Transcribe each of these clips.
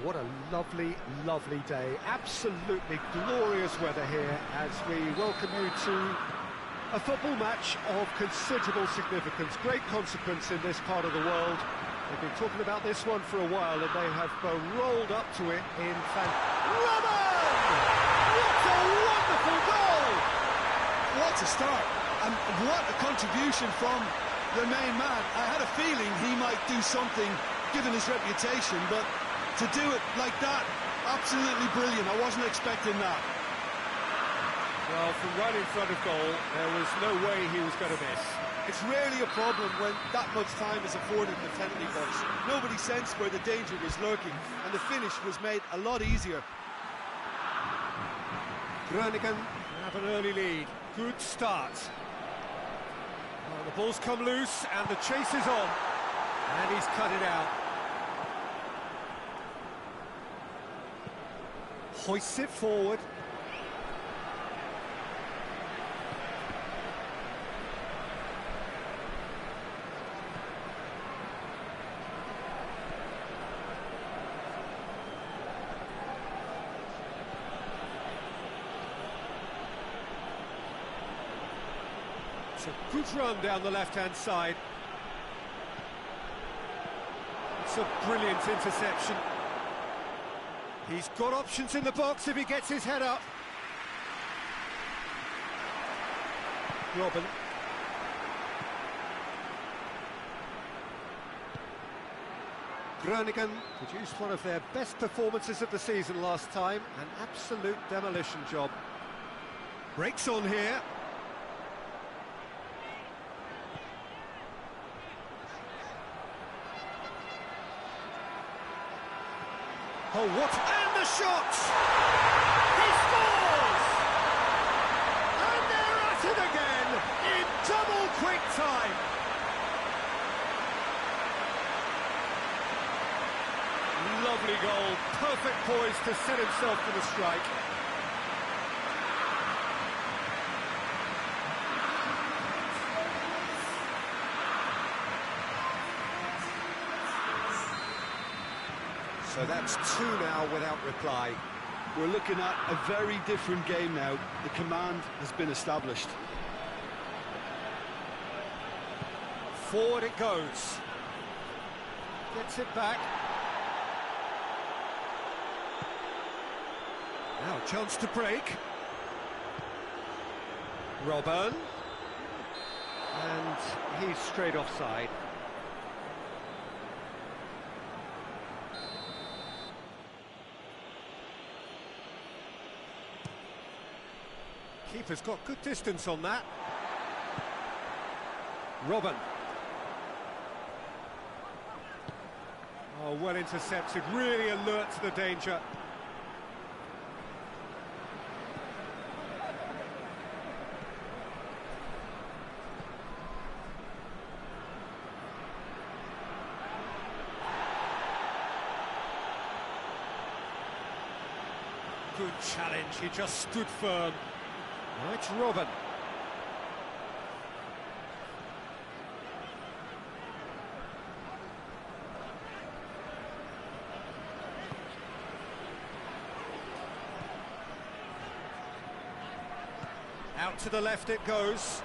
what a lovely, lovely day. Absolutely glorious weather here as we welcome you to a football match of considerable significance, great consequence in this part of the world. They've been talking about this one for a while and they have rolled up to it in Robin! What a wonderful goal! What a start, and what a contribution from the main man. I had a feeling he might do something given his reputation, but to do it like that, absolutely brilliant. I wasn't expecting that. Well, from right in front of goal, there was no way he was going to miss. It's rarely a problem when that much time is afforded in the penalty box. Nobody sensed where the danger was lurking, and the finish was made a lot easier. Groningen have an early lead. Good start. Well, the ball's come loose, and the chase is on. And he's cut it out. Hoists it forward. It's a good run down the left-hand side. It's a brilliant interception. He's got options in the box if he gets his head up. Robin. Groningen produced one of their best performances of the season last time. An absolute demolition job. Breaks on here. Oh, what? And the shot! He scores! And they're at it again in double quick time. Lovely goal, perfect poise to set himself for the strike. So that's two now without reply. We're looking at a very different game now. The command has been established. Forward it goes. Gets it back. Now a chance to break. Robin. And he's straight offside. Keeper's got good distance on that. Robin. Oh, well intercepted, really alert to the danger. Good challenge, he just stood firm. Now it's Robin. Out to the left it goes.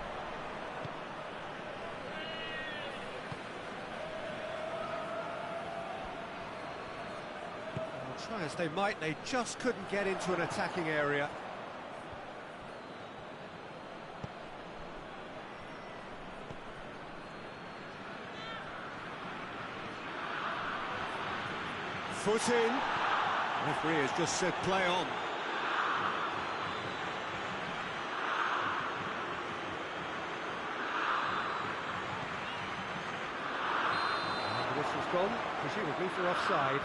Well, try as they might, they just couldn't get into an attacking area. Foot in. Referee has just said play on. And the whistle's gone, presumably for offside.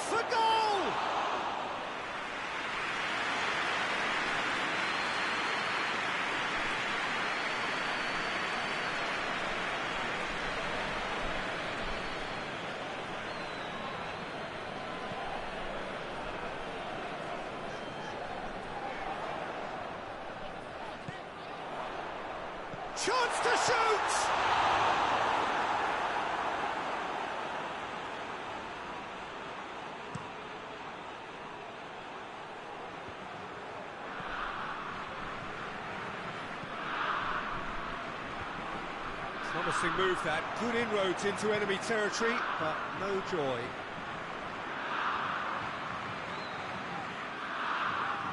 For goal! chance to shoot! Promising move that, good inroads into enemy territory, but no joy.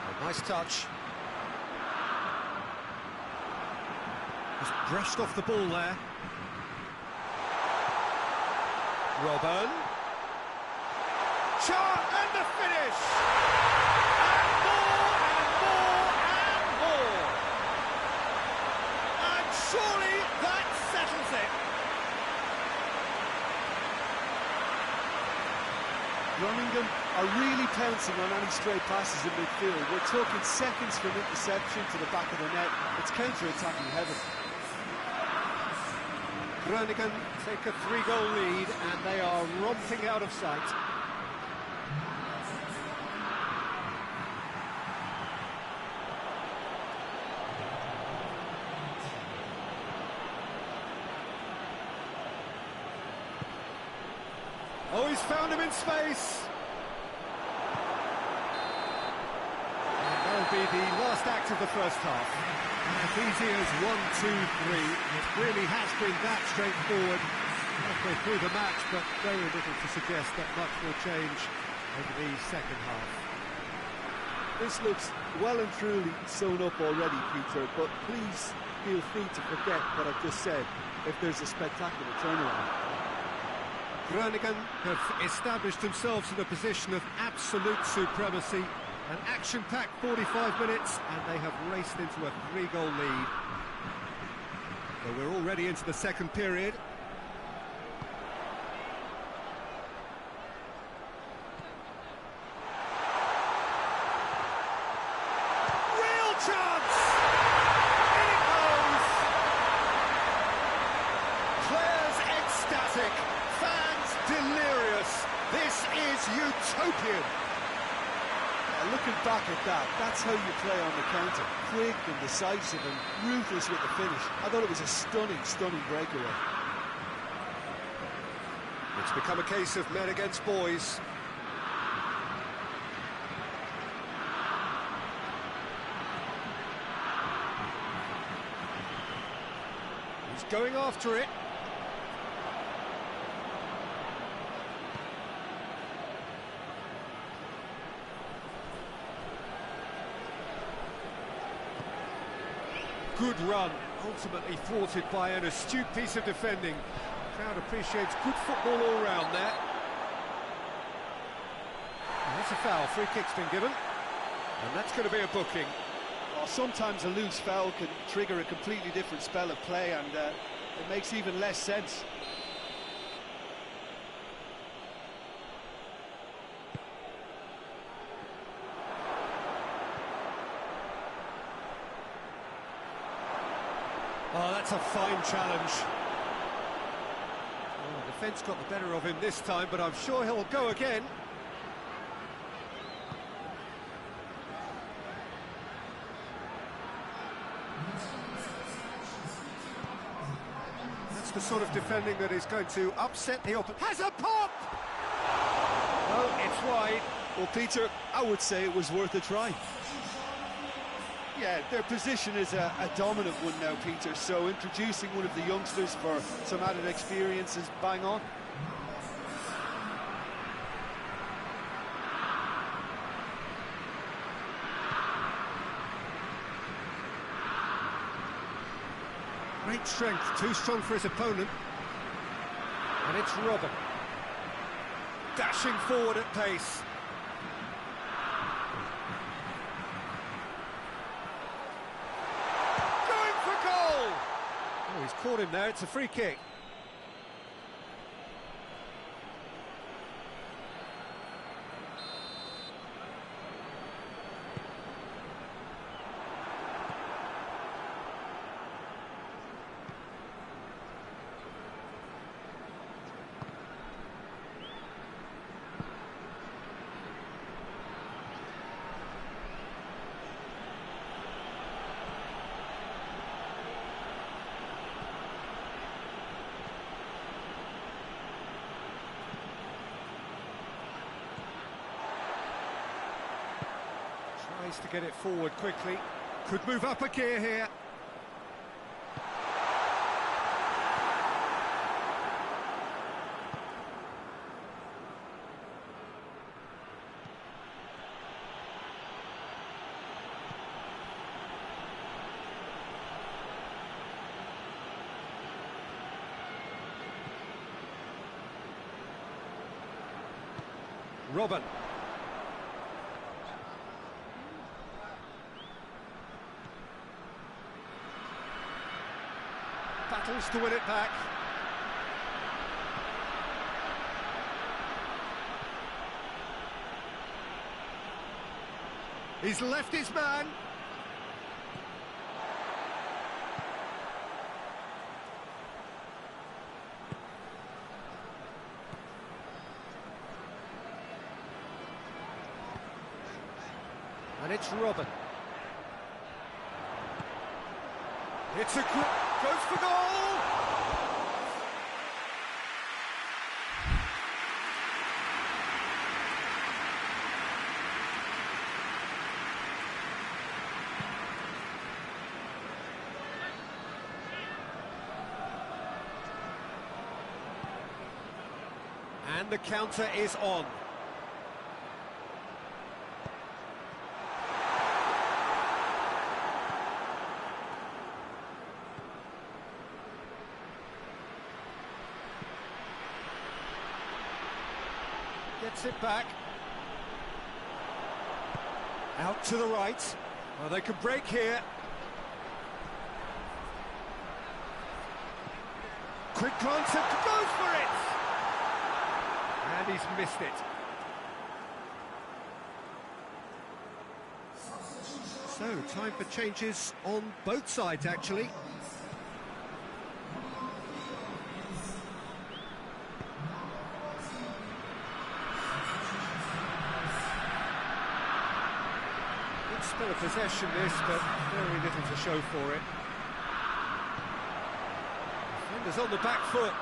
A nice touch. Just brushed off the ball there. Robben. Shot and the finish! And more and more and more! And surely that settles it. Groningen are really pouncing on any stray passes in midfield. We're talking seconds from interception to the back of the net. It's counter-attacking heaven. Groningen take a 3-goal lead and they are romping out of sight. Oh, he's found him in space. And that'll be the last act of the first half. As easy as 1, 2, 3. It really has been that straightforward halfway through the match, but very little to suggest that much will change over the second half. This looks well and truly sewn up already, Peter, but please feel free to forget what I've just said if there's a spectacular turnaround. Groningen have established themselves in a position of absolute supremacy. An action-packed 45 minutes, and they have raced into a 3-goal lead. So we're already into the second period. Real chance! In it goes! Players ecstatic, fans delirious. This is utopian. Looking back at that, that's how you play on the counter. Quick and decisive and ruthless with the finish. I thought it was a stunning, stunning breakaway. It's become a case of men against boys. He's going after it. Good run, ultimately thwarted by an astute piece of defending. The crowd appreciates good football all round there. And that's a foul, free kick's been given. And that's going to be a booking. Well, sometimes a loose foul can trigger a completely different spell of play, and it makes even less sense. Oh, that's a fine challenge. Oh, the defence got the better of him this time, but I'm sure he'll go again. That's the sort of defending that is going to upset the opponent. Has a pop! Oh, it's wide. Well, Peter, I would say it was worth a try. Yeah, their position is a dominant one now, Peter, so introducing one of the youngsters for some added experience is bang on. Great strength, too strong for his opponent. And it's Robben. Dashing forward at pace. Oh, he's caught him there, it's a free kick. Needs to get it forward quickly. Could move up a gear here. Robin. Battles to win it back. He's left his man. And it's Robin. It's a goes for goal! And the counter is on. Gets it back. Out to the right. Well, they could break here. Quick glance and goes for it! And he's missed it. So, time for changes on both sides, actually. Spell of possession this, but very little to show for it. Defender's on the back foot.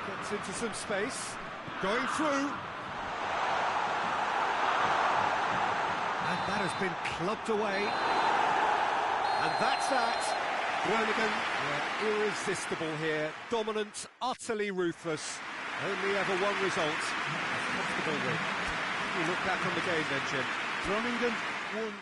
Gets into some space. Going through. And that has been clubbed away. And that's that. Groningen were irresistible here. Dominant, utterly ruthless. Only ever one result. A comfortable win. You look back on the game then, Jim. Groningen won.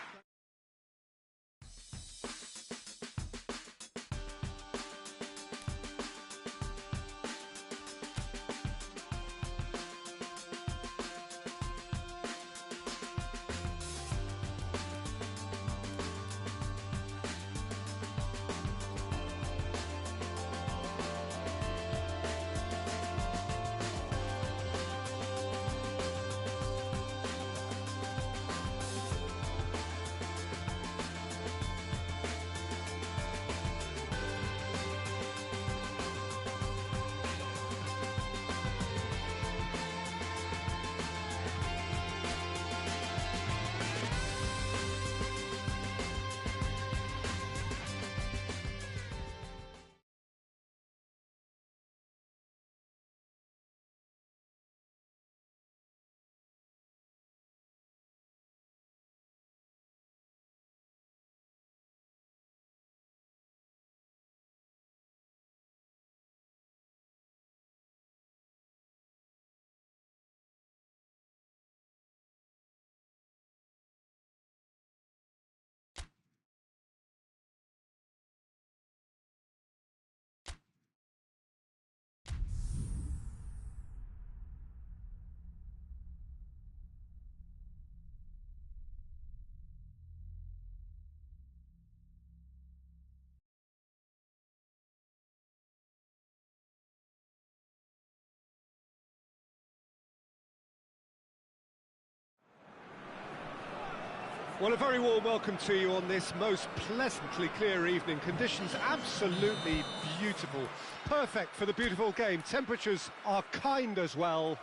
Well, a very warm welcome to you on this most pleasantly clear evening. Conditions absolutely beautiful. Perfect for the beautiful game. Temperatures are kind as well.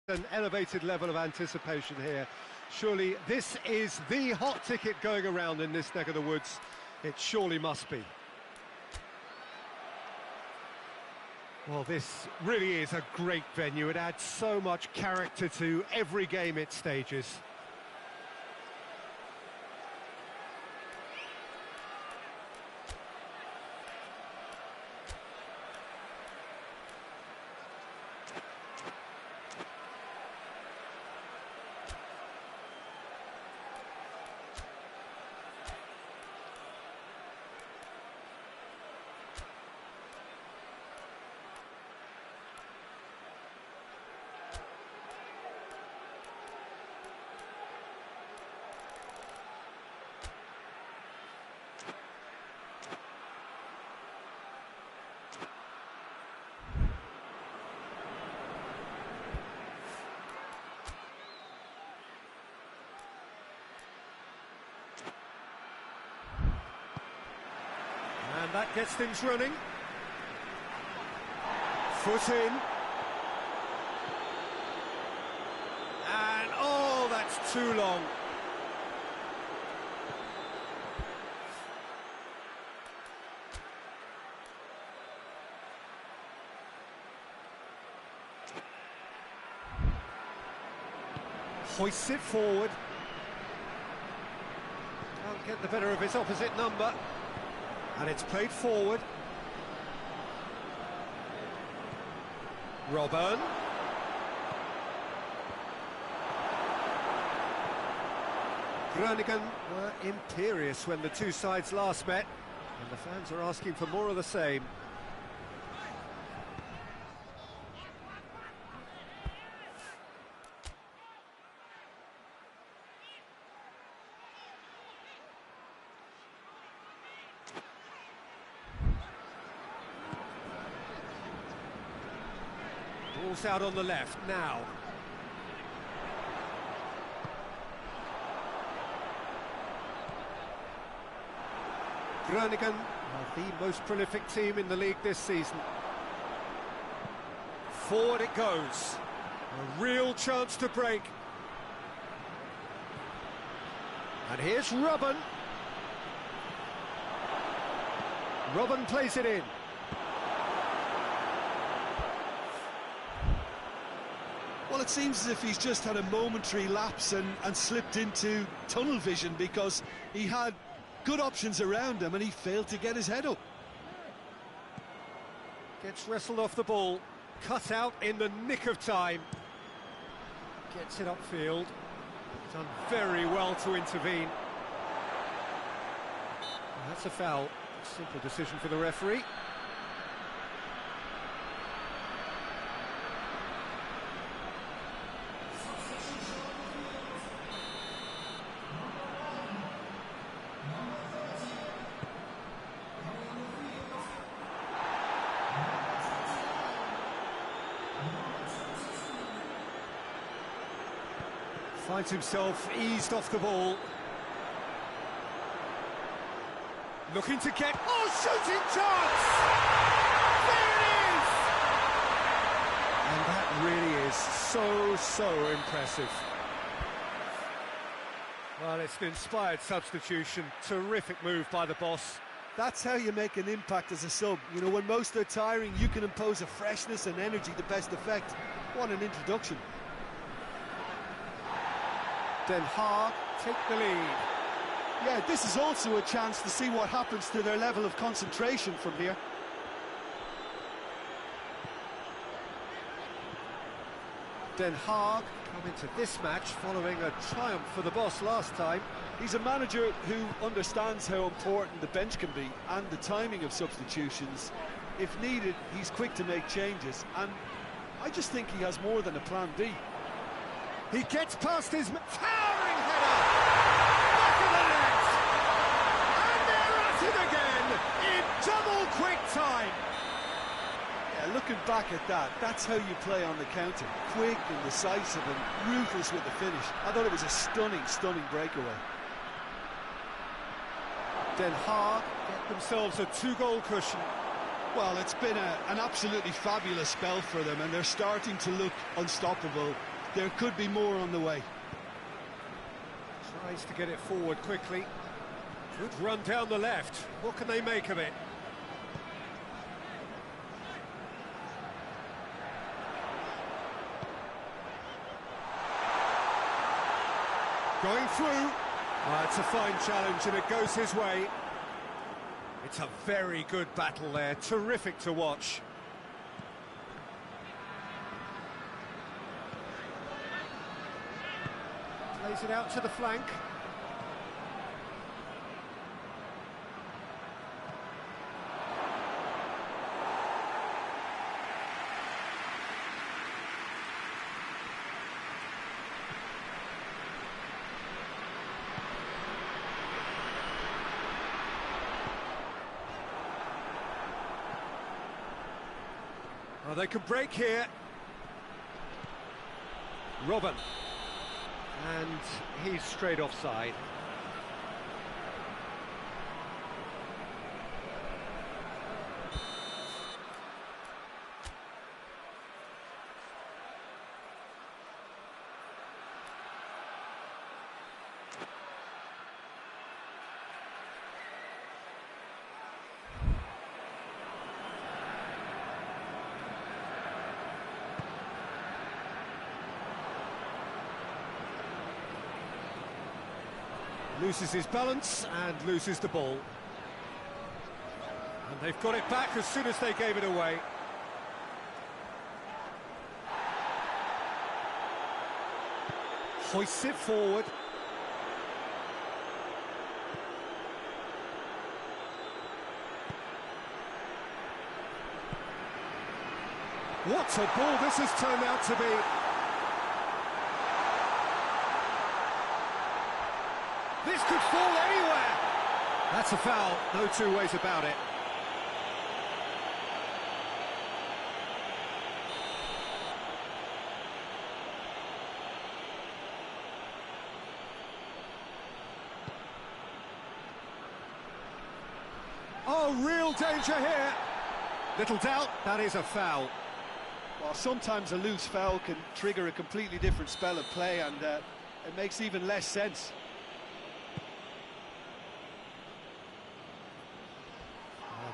An elevated level of anticipation here. Surely this is the hot ticket going around in this neck of the woods. It surely must be. Well, this really is a great venue. It adds so much character to every game it stages. And that gets things running. Foot in. And, oh, that's too long. Hoists it forward. Can't get the better of his opposite number. And it's played forward. Robben. Groningen were imperious when the two sides last met, and the fans are asking for more of the same. Ball's out on the left now. Groningen are the most prolific team in the league this season. Forward it goes. A real chance to break. And here's Robben. Robben plays it in. Well, it seems as if he's just had a momentary lapse and slipped into tunnel vision, because he had good options around him and he failed to get his head up. Gets wrestled off the ball, cut out in the nick of time. Gets it upfield. Done very well to intervene. And that's a foul. Simple decision for the referee. Finds himself eased off the ball. Looking to get... Oh, shooting chance! There it is! And that really is so impressive. Well, it's an inspired substitution. Terrific move by the boss. That's how you make an impact as a sub. You know, when most are tiring, you can impose a freshness and energy to best effect. What an introduction. Den Haag take the lead. Yeah, this is also a chance to see what happens to their level of concentration from here. Den Haag come into this match following a triumph for the boss last time. He's a manager who understands how important the bench can be and the timing of substitutions. If needed, he's quick to make changes, and I just think he has more than a plan B. He gets past his towering header! Back of the net! And they're at it again in double quick time! Yeah, looking back at that, that's how you play on the counter. Quick and decisive and ruthless with the finish. I thought it was a stunning breakaway. Den Haag get themselves a two-goal cushion. Well, it's been an absolutely fabulous spell for them, and they're starting to look unstoppable. There could be more on the way. Tries to get it forward quickly. Good run down the left. What can they make of it? Going through. It's a fine challenge and it goes his way. It's a very good battle there, terrific to watch. Plays it out to the flank. Oh, they can break here. Robin. And he's straight offside. Loses his balance and loses the ball. And they've got it back as soon as they gave it away. Hoists it forward. What a ball this has turned out to be. This could fall anywhere. That's a foul, no two ways about it. Oh, real danger here. Little doubt, that is a foul. Well, sometimes a loose foul can trigger a completely different spell of play, and it makes even less sense.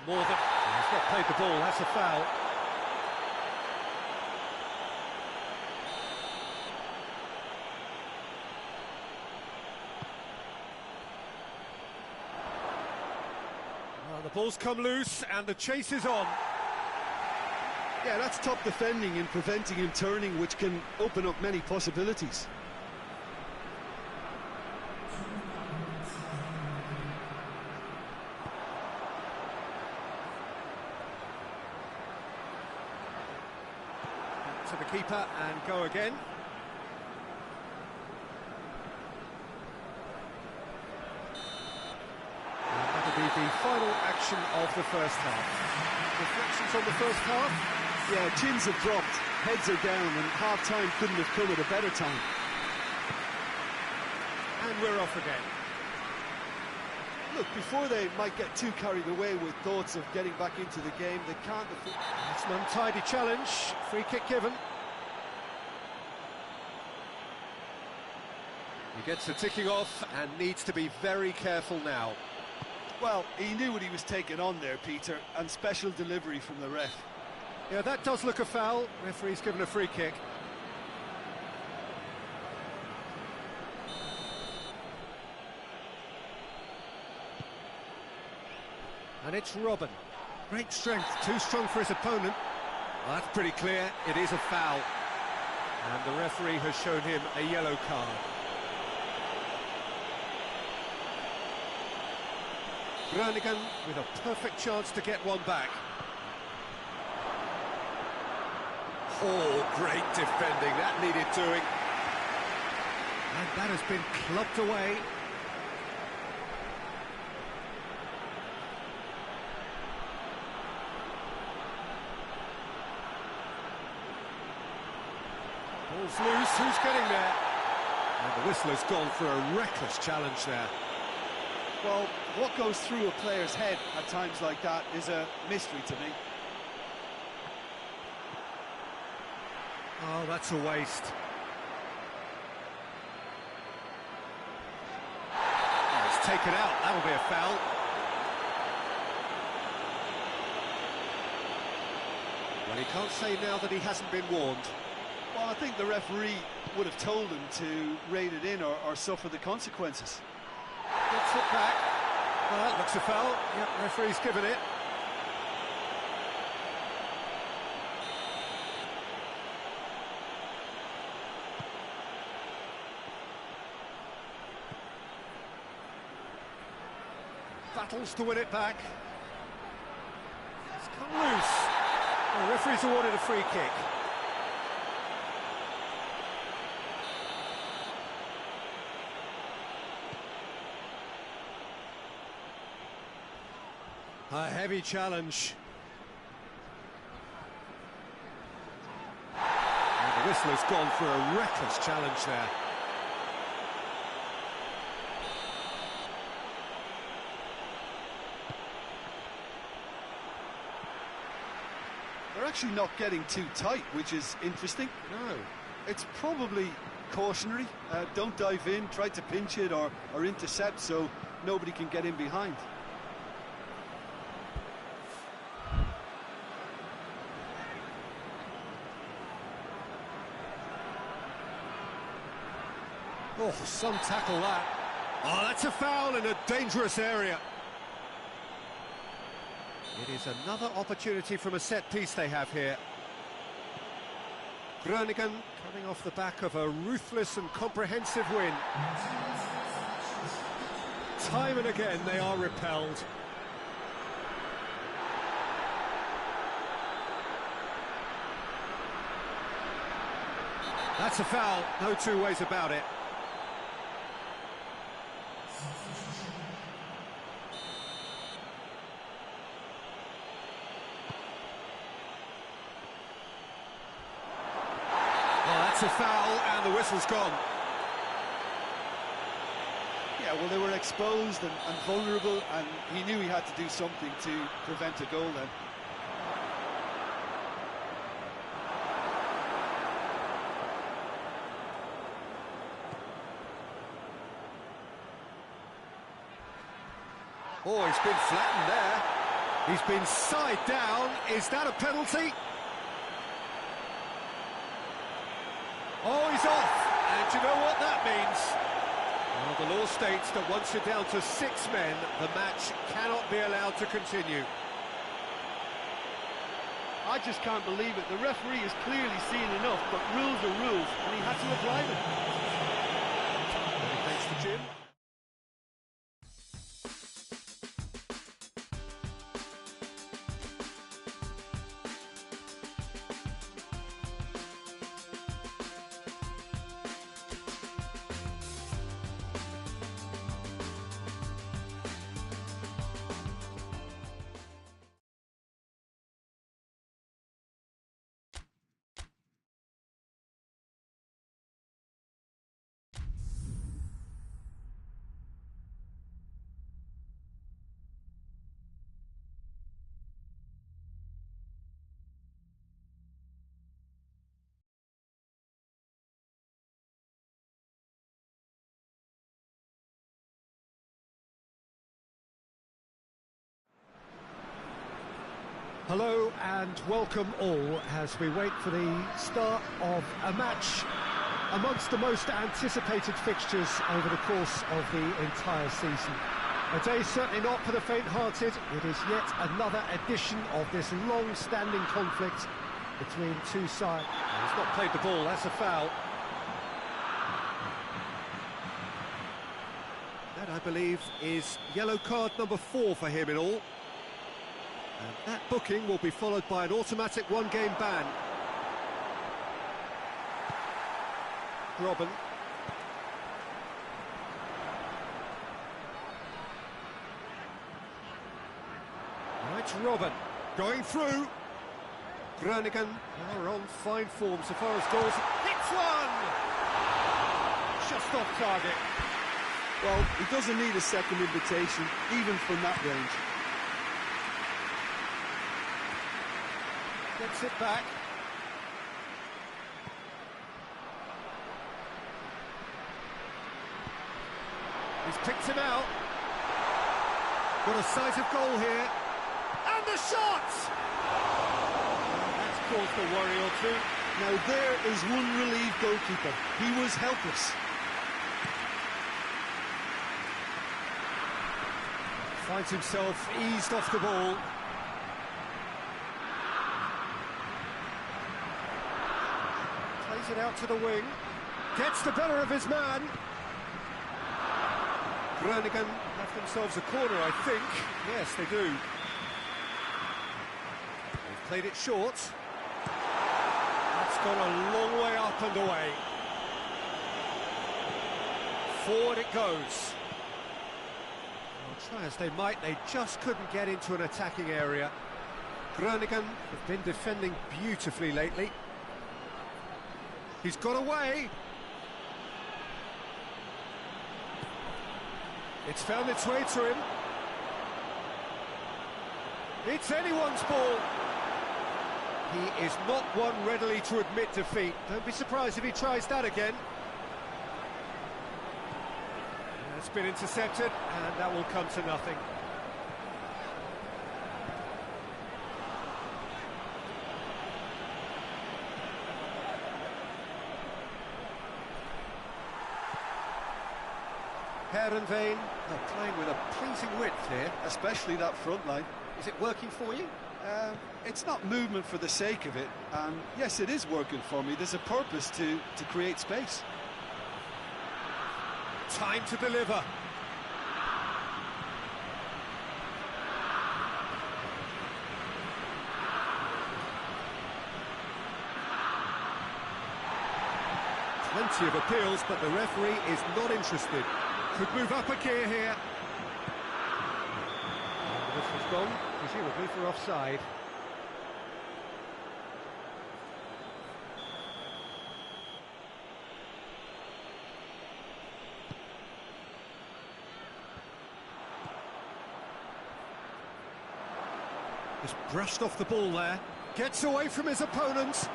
More than... He's not played the ball, that's a foul. Well, the ball's come loose and the chase is on. Yeah, that's top defending and preventing him turning, which can open up many possibilities. To the keeper and go again. And that'll be the final action of the first half. Reflections on the first half? Yeah, chins have dropped, heads are down, and half-time couldn't have come at a better time. And we're off again. Look, before they might get too carried away with thoughts of getting back into the game, they can't afford... It's an untidy challenge, free kick given. He gets the ticking off and needs to be very careful now. Well, he knew what he was taking on there, Peter, and special delivery from the ref. Yeah, that does look a foul. Referee's given a free kick. And it's Robin. Great strength, too strong for his opponent. Well, that's pretty clear, it is a foul. And the referee has shown him a yellow card. Brannigan with a perfect chance to get one back. Oh, great defending, that needed doing. And that has been clubbed away. Ball's loose, who's getting there? And the whistle has gone for a reckless challenge there. Well, what goes through a player's head at times like that is a mystery to me. Oh, that's a waste. Oh, it's taken out, that'll be a foul. Well, he can't say now that he hasn't been warned. Well, I think the referee would have told him to rate it in or suffer the consequences. Gets it back. Well, that looks a foul. Yep, referee's given it. Battles to win it back. It's come loose. The referee's awarded a free kick. A heavy challenge. And the whistle has gone for a reckless challenge there. They're actually not getting too tight, which is interesting. No. It's probably cautionary. Don't dive in, try to pinch it or intercept so nobody can get in behind. Oh, some tackle that. Oh, that's a foul in a dangerous area. It is another opportunity from a set piece they have here. Groningen coming off the back of a ruthless and comprehensive win. Time and again they are repelled. That's a foul, no two ways about it. That's a foul, and the whistle's gone. Yeah, well, they were exposed and vulnerable, and he knew he had to do something to prevent a goal then. Oh, he's been flattened there. He's been side down. Is that a penalty? Oh, he's off, and you know what that means? Well, the law states that once you're down to 6 men, the match cannot be allowed to continue. I just can't believe it. The referee has clearly seen enough, but rules are rules, and he had to apply them. Many thanks to Jim. Hello and welcome all as we wait for the start of a match amongst the most anticipated fixtures over the course of the entire season. A day certainly not for the faint-hearted. It is yet another edition of this long-standing conflict between two sides. He's not played the ball, that's a foul. That, I believe, is yellow card number 4 for him in all. And that booking will be followed by an automatic one-game ban. Robben. Right, Robben. Going through. Groningen are on fine form so far as goals. Hits one! Just off target. Well, he doesn't need a second invitation, even from that range. Gets it back. He's picked him out. Got a sight of goal here. And the shot! That's caused a worry or two. Now there is one relieved goalkeeper. He was helpless. Finds himself eased off the ball. Plays it out to the wing. Gets the better of his man. Groningen have themselves a corner, I think. Yes, they do. They've played it short. That's gone a long way up and away. Forward it goes. Well, try as they might, they just couldn't get into an attacking area. Groningen have been defending beautifully lately. He's got away. It's found its way to him. It's anyone's ball. He is not one readily to admit defeat. Don't be surprised if he tries that again. It's been intercepted, and that will come to nothing. Herenveen are playing with a pleasing width here. Especially that front line. Is it working for you? It's not movement for the sake of it, and yes, it is working for me. There's a purpose to create space. Time to deliver. Plenty of appeals, but the referee is not interested. Could move up a gear here. This has gone, presumably for offside. Just brushed off the ball there. Gets away from his opponent.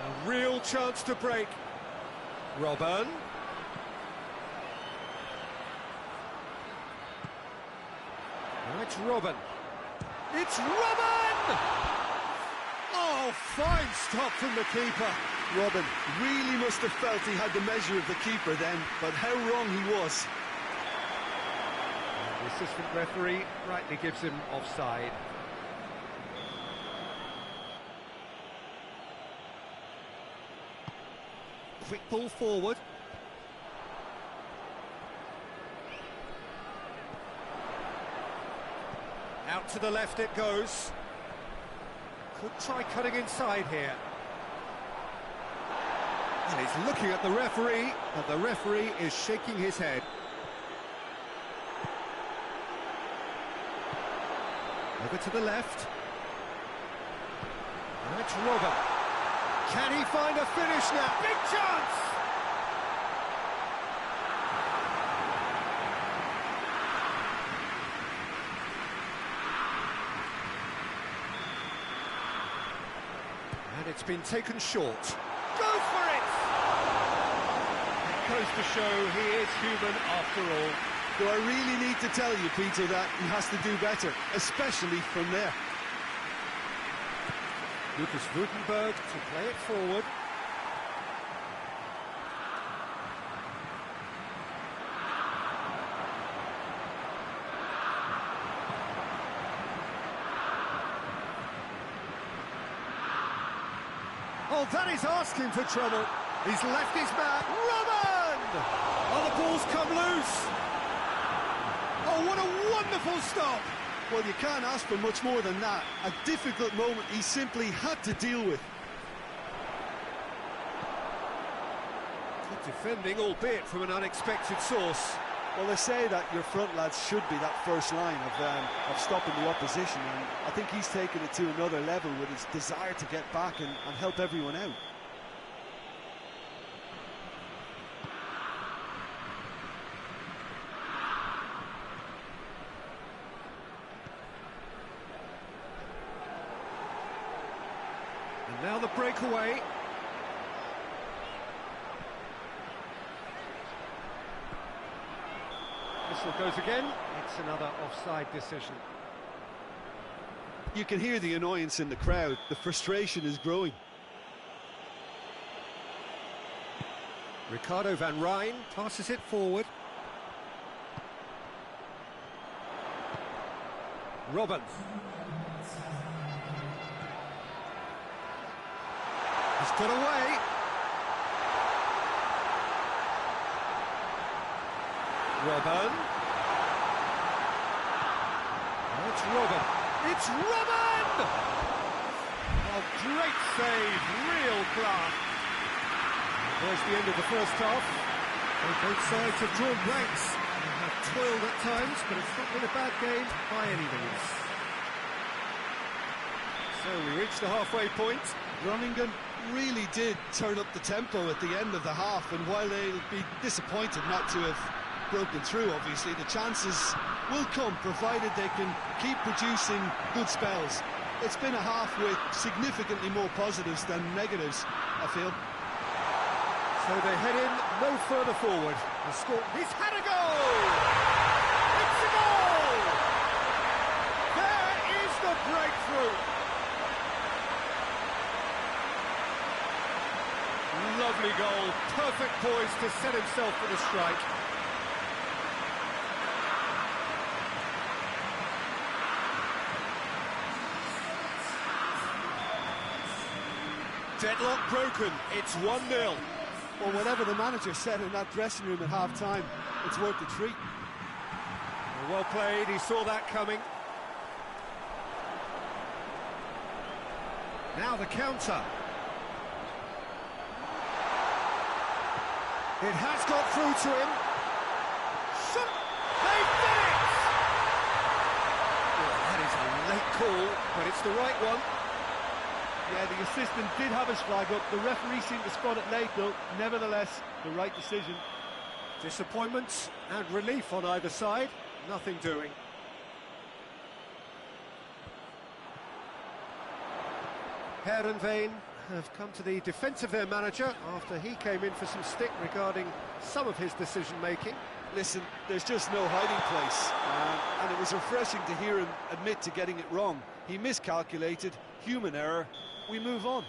A real chance to break. Robben. It's Robben. It's Robben! Oh, fine stop from the keeper. Robben really must have felt he had the measure of the keeper then, but how wrong he was. The assistant referee rightly gives him offside. Quick ball forward. Out to the left it goes. Could try cutting inside here. And he's looking at the referee, but the referee is shaking his head. Over to the left. And that's Robben. Can he find a finish now? Big chance! And it's been taken short. Goes for it! It goes to show he is human after all. Do I really need to tell you, Peter, that he has to do better, especially from there? Lucas Woudenberg to play it forward. Oh, that is asking for trouble. He's left his man. Robben! Oh, the ball's come loose. Oh, what a wonderful stop. Well, you can't ask for much more than that. A difficult moment he simply had to deal with. Good defending, albeit from an unexpected source. Well, they say that your front lads should be that first line of stopping the opposition, and I think he's taken it to another level with his desire to get back and help everyone out. And now the breakaway. Whistle goes again. It's another offside decision. You can hear the annoyance in the crowd. The frustration is growing. Ricardo van Rijn passes it forward. Robben. He's got away. Robben. Oh, it's Robben. It's Robben! Oh, great save, real class. There's the end of the first half. Well, both sides have drawn blanks. They have toiled at times, but it's not been a bad game by any means. So we reach the halfway point. Groningen really did turn up the tempo at the end of the half, and while they'll be disappointed not to have broken through, obviously, the chances will come, provided they can keep producing good spells. It's been a half with significantly more positives than negatives, I feel. So they head in no further forward. The score, he's had a goal! It's a goal! There is the breakthrough! Lovely goal, perfect poise to set himself for the strike. Deadlock broken, it's 1-0. Well, whatever the manager said in that dressing room at half-time, it's worth the treat. Well played, he saw that coming. Now the counter. It has got through to him. They did it! Well, that is a late call, but it's the right one. Yeah, the assistant did have his flag up. The referee seemed to spot it late, though. Nevertheless, the right decision. Disappointment and relief on either side. Nothing doing. Heerenveen have come to the defence of their manager after he came in for some stick regarding some of his decision-making. Listen, there's just no hiding place. And it was refreshing to hear him admit to getting it wrong. He miscalculated, human error. We move on.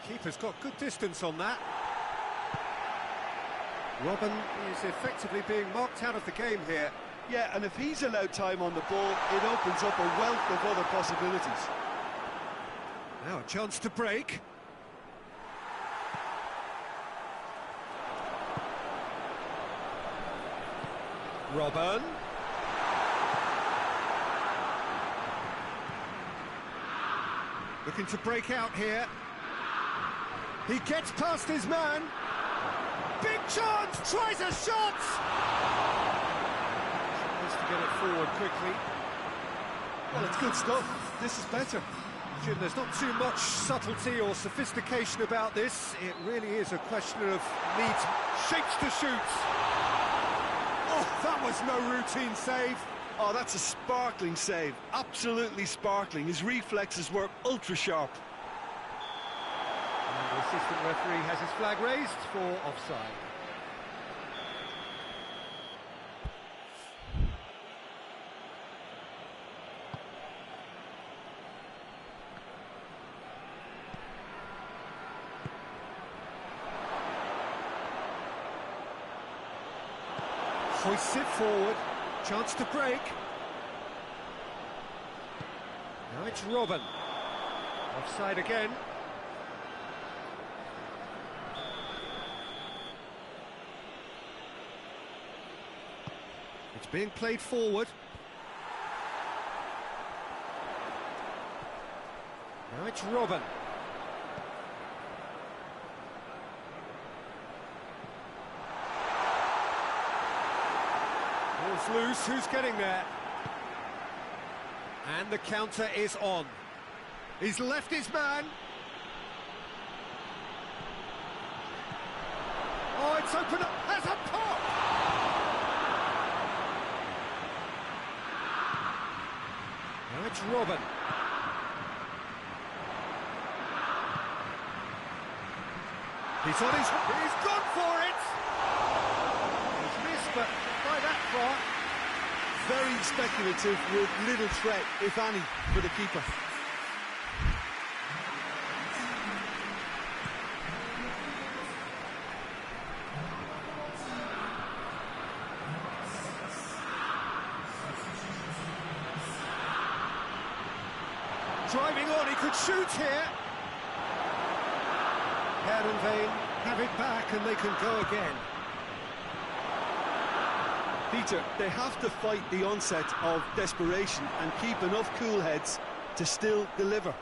Keeper's got good distance on that. Robben is effectively being marked out of the game here. Yeah, and if he's allowed time on the ball, it opens up a wealth of other possibilities. Now a chance to break. Robben. Looking to break out here. He gets past his man. Big chance, tries a shot! Tries to get it forward quickly. Well, it's good stuff. This is better. Jim, there's not too much subtlety or sophistication about this. It really is a question of needs, shapes to shoot. Oh, that was no routine save. Oh, that's a sparkling save. Absolutely sparkling. His reflexes were ultra-sharp. And the assistant referee has his flag raised for offside. Hoists it forward, chance to break. Now it's Robben. Offside again. It's being played forward. Now it's Robben. Ball's loose, who's getting there? And the counter is on. He's left his man. Oh, it's opened up as a pop! Now it's Robben. He's on his... He's gone for it! He's missed, but by that far. Very speculative with little threat, if any, for the keeper. driving on, he could shoot here. Vain have it back and they can go again. Peter, they have to fight the onset of desperation and keep enough cool heads to still deliver.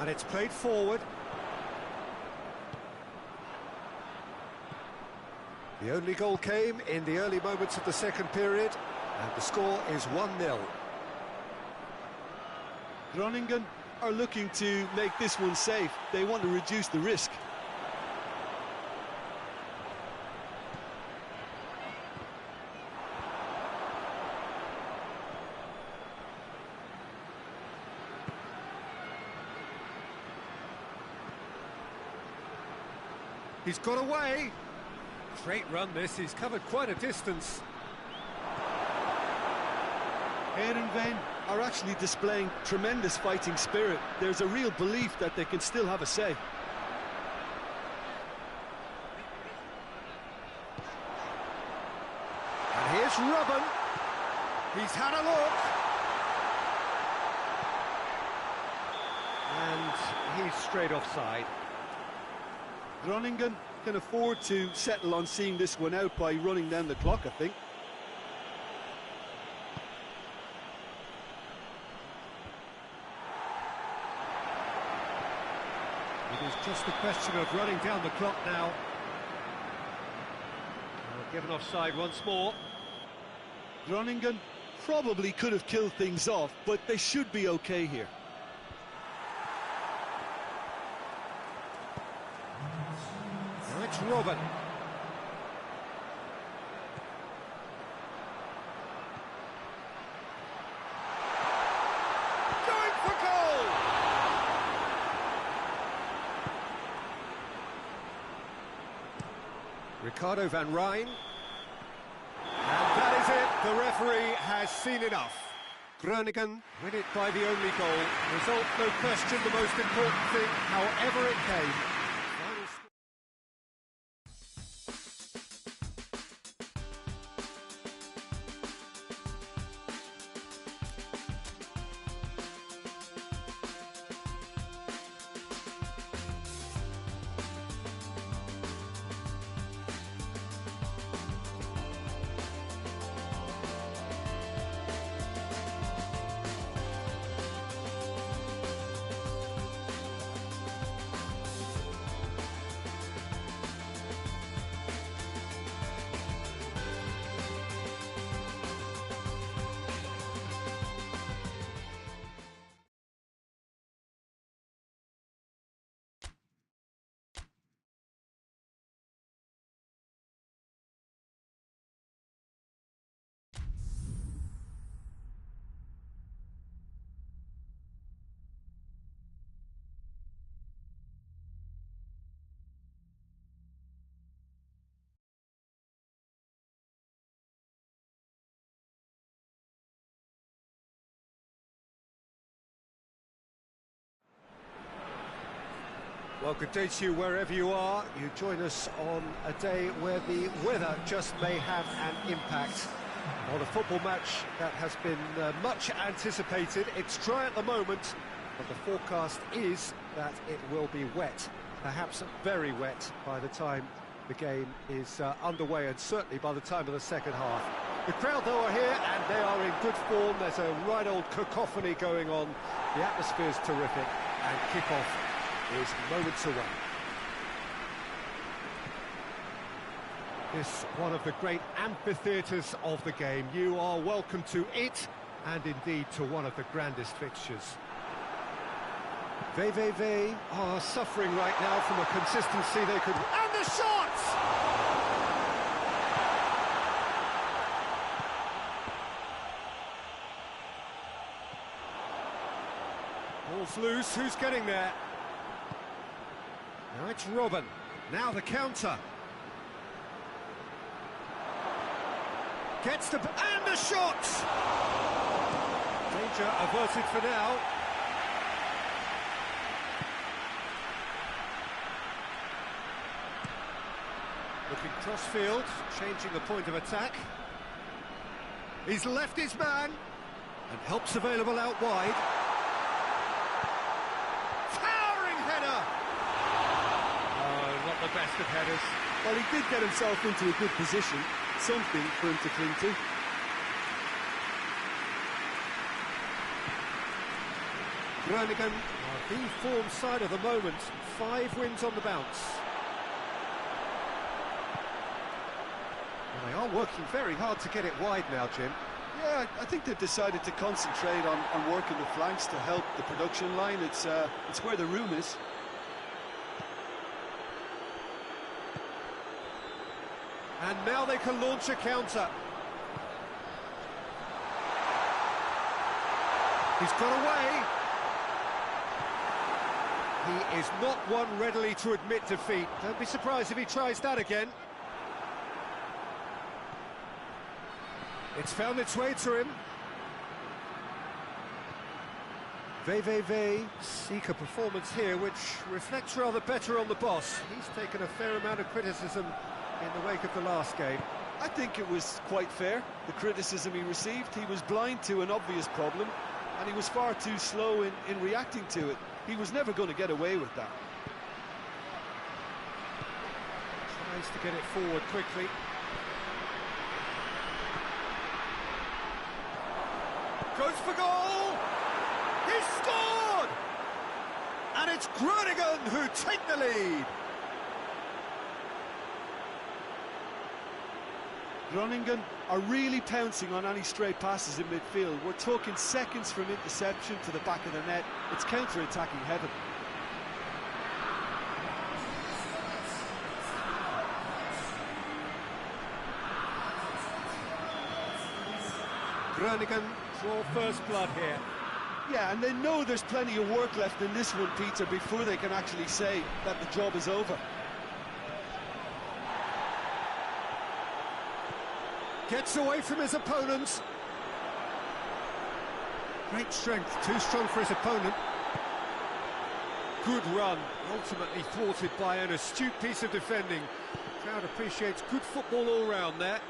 And it's played forward. The only goal came in the early moments of the second period, and the score is 1-0. Groningen are looking to make this one safe. They want to reduce the risk. He's got away. Great run this, he's covered quite a distance. Vain are actually displaying tremendous fighting spirit. There's a real belief that they can still have a say. And here's Robben. He's had a look. And he's straight offside. Groningen can afford to settle on seeing this one out by running down the clock, I think. It is just a question of running down the clock now. Given offside once more. Groningen probably could have killed things off, but they should be okay here. Now it's Robben. Going for goal! Ricardo van Rijn. And that is it. The referee has seen enough. Groningen win it by the only goal. Result, no question, the most important thing, however it came. Final score. Well, good day to you wherever you are. You join us on a day where the weather just may have an impact on a football match that has been much anticipated. It's dry at the moment, but the forecast is that it will be wet, perhaps very wet by the time the game is underway, and certainly by the time of the second half. The crowd, though, are here, and they are in good form. There's a right old cacophony going on. The atmosphere's terrific, and kick-off is moments away. This one of the great amphitheatres of the game. You are welcome to it, and indeed to one of the grandest fixtures. VVV are suffering right now from a consistency they could... And the shots! Ball's loose, who's getting there? Now it's Robben. Now the counter. Gets the... And the shot! Danger averted for now. Looking cross-field, changing the point of attack. He's left his man, and help's available out wide. Towering header! Oh, not the best of headers. Well, he did get himself into a good position, something for him to cling to. Groningen, the form side of the moment, 5 wins on the bounce. Well, they are working very hard to get it wide now, Jim. Yeah, I think they've decided to concentrate on working the flanks to help the production line. It's where the room is. And now they can launch a counter. He's got away. He is not one readily to admit defeat. Don't be surprised if he tries that again. It's found its way to him. VVV seek a performance here which reflects rather better on the boss. He's taken a fair amount of criticism in the wake of the last game. I think it was quite fair, the criticism he received. He was blind to an obvious problem, and he was far too slow in reacting to it. He was never going to get away with that. Tries to get it forward quickly. Goes for goal! He scored! And it's Groningen who take the lead. Groningen are really pouncing on any stray passes in midfield. We're talking seconds from interception to the back of the net. It's counter-attacking heaven. Groningen draw first blood here. Yeah, and they know there's plenty of work left in this one, Peter, before they can actually say that the job is over. Gets away from his opponents. Great strength, too strong for his opponent. Good run, ultimately thwarted by an astute piece of defending. The crowd appreciates good football all round there.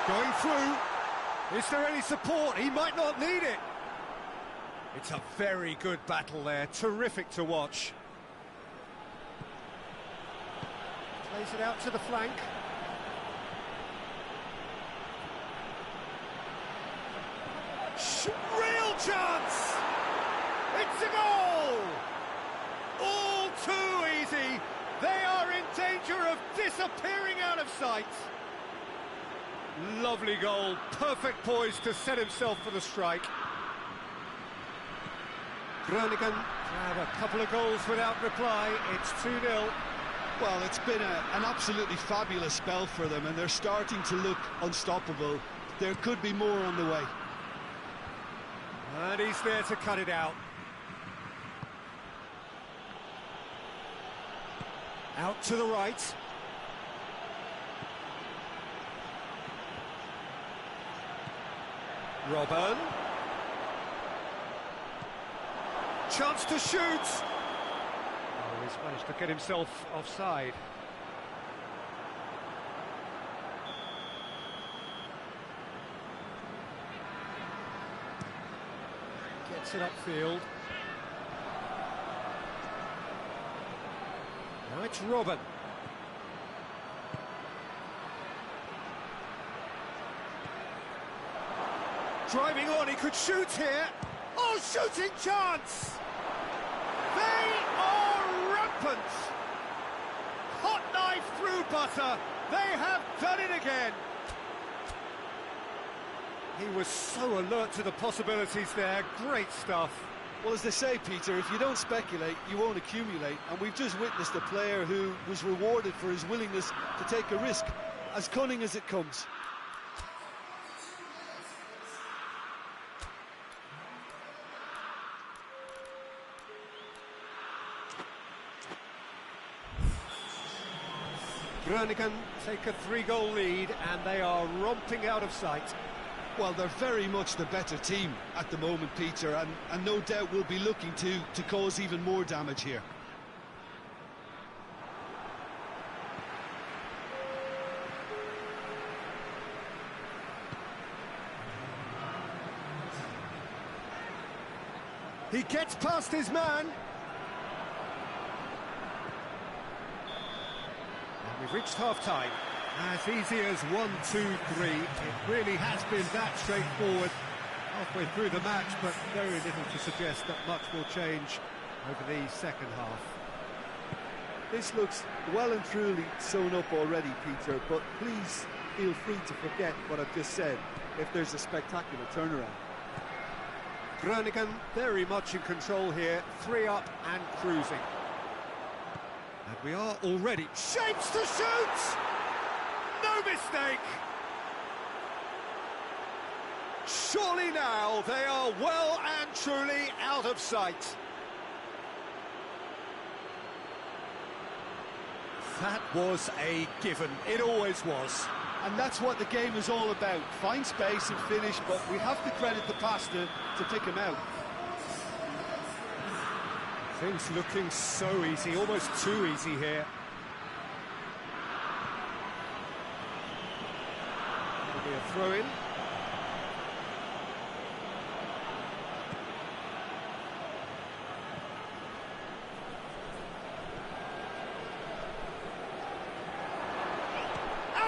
Going through. Is there any support? He might not need it. It's a very good battle there, terrific to watch. Plays it out to the flank. Real chance! It's a goal! All too easy. They are in danger of disappearing out of sight. Lovely goal, perfect poise to set himself for the strike. Groningen have a couple of goals without reply. It's 2-0. Well, it's been an absolutely fabulous spell for them, and they're starting to look unstoppable. There could be more on the way. And he's there to cut it out. Out to the right. Robben. Chance to shoot. Oh, he's managed to get himself offside. Gets it upfield. Now it's Robben. Driving on, he could shoot here. Oh, shooting chance! They are rampant! Hot knife through butter. They have done it again. He was so alert to the possibilities there. Great stuff. Well, as they say, Peter, if you don't speculate, you won't accumulate. And we've just witnessed a player who was rewarded for his willingness to take a risk, as cunning as it comes. Groningen take a 3-goal lead and they are romping out of sight. Well, they're very much the better team at the moment, Peter, and no doubt will be looking to cause even more damage here. He gets past his man. And we've reached half-time. As easy as 1, 2, 3. It really has been that straightforward halfway through the match, but very little to suggest that much will change over the second half. This looks well and truly sewn up already, Peter, but please feel free to forget what I've just said if there's a spectacular turnaround. Groningen very much in control here, 3 up and cruising. And we are already... Shapes to shoot! No mistake! Surely now they are well and truly out of sight. That was a given, it always was. And that's what the game is all about. Find space and finish, but we have to credit the passer to pick him out. Things looking so easy, almost too easy here. It'll be a throw-in.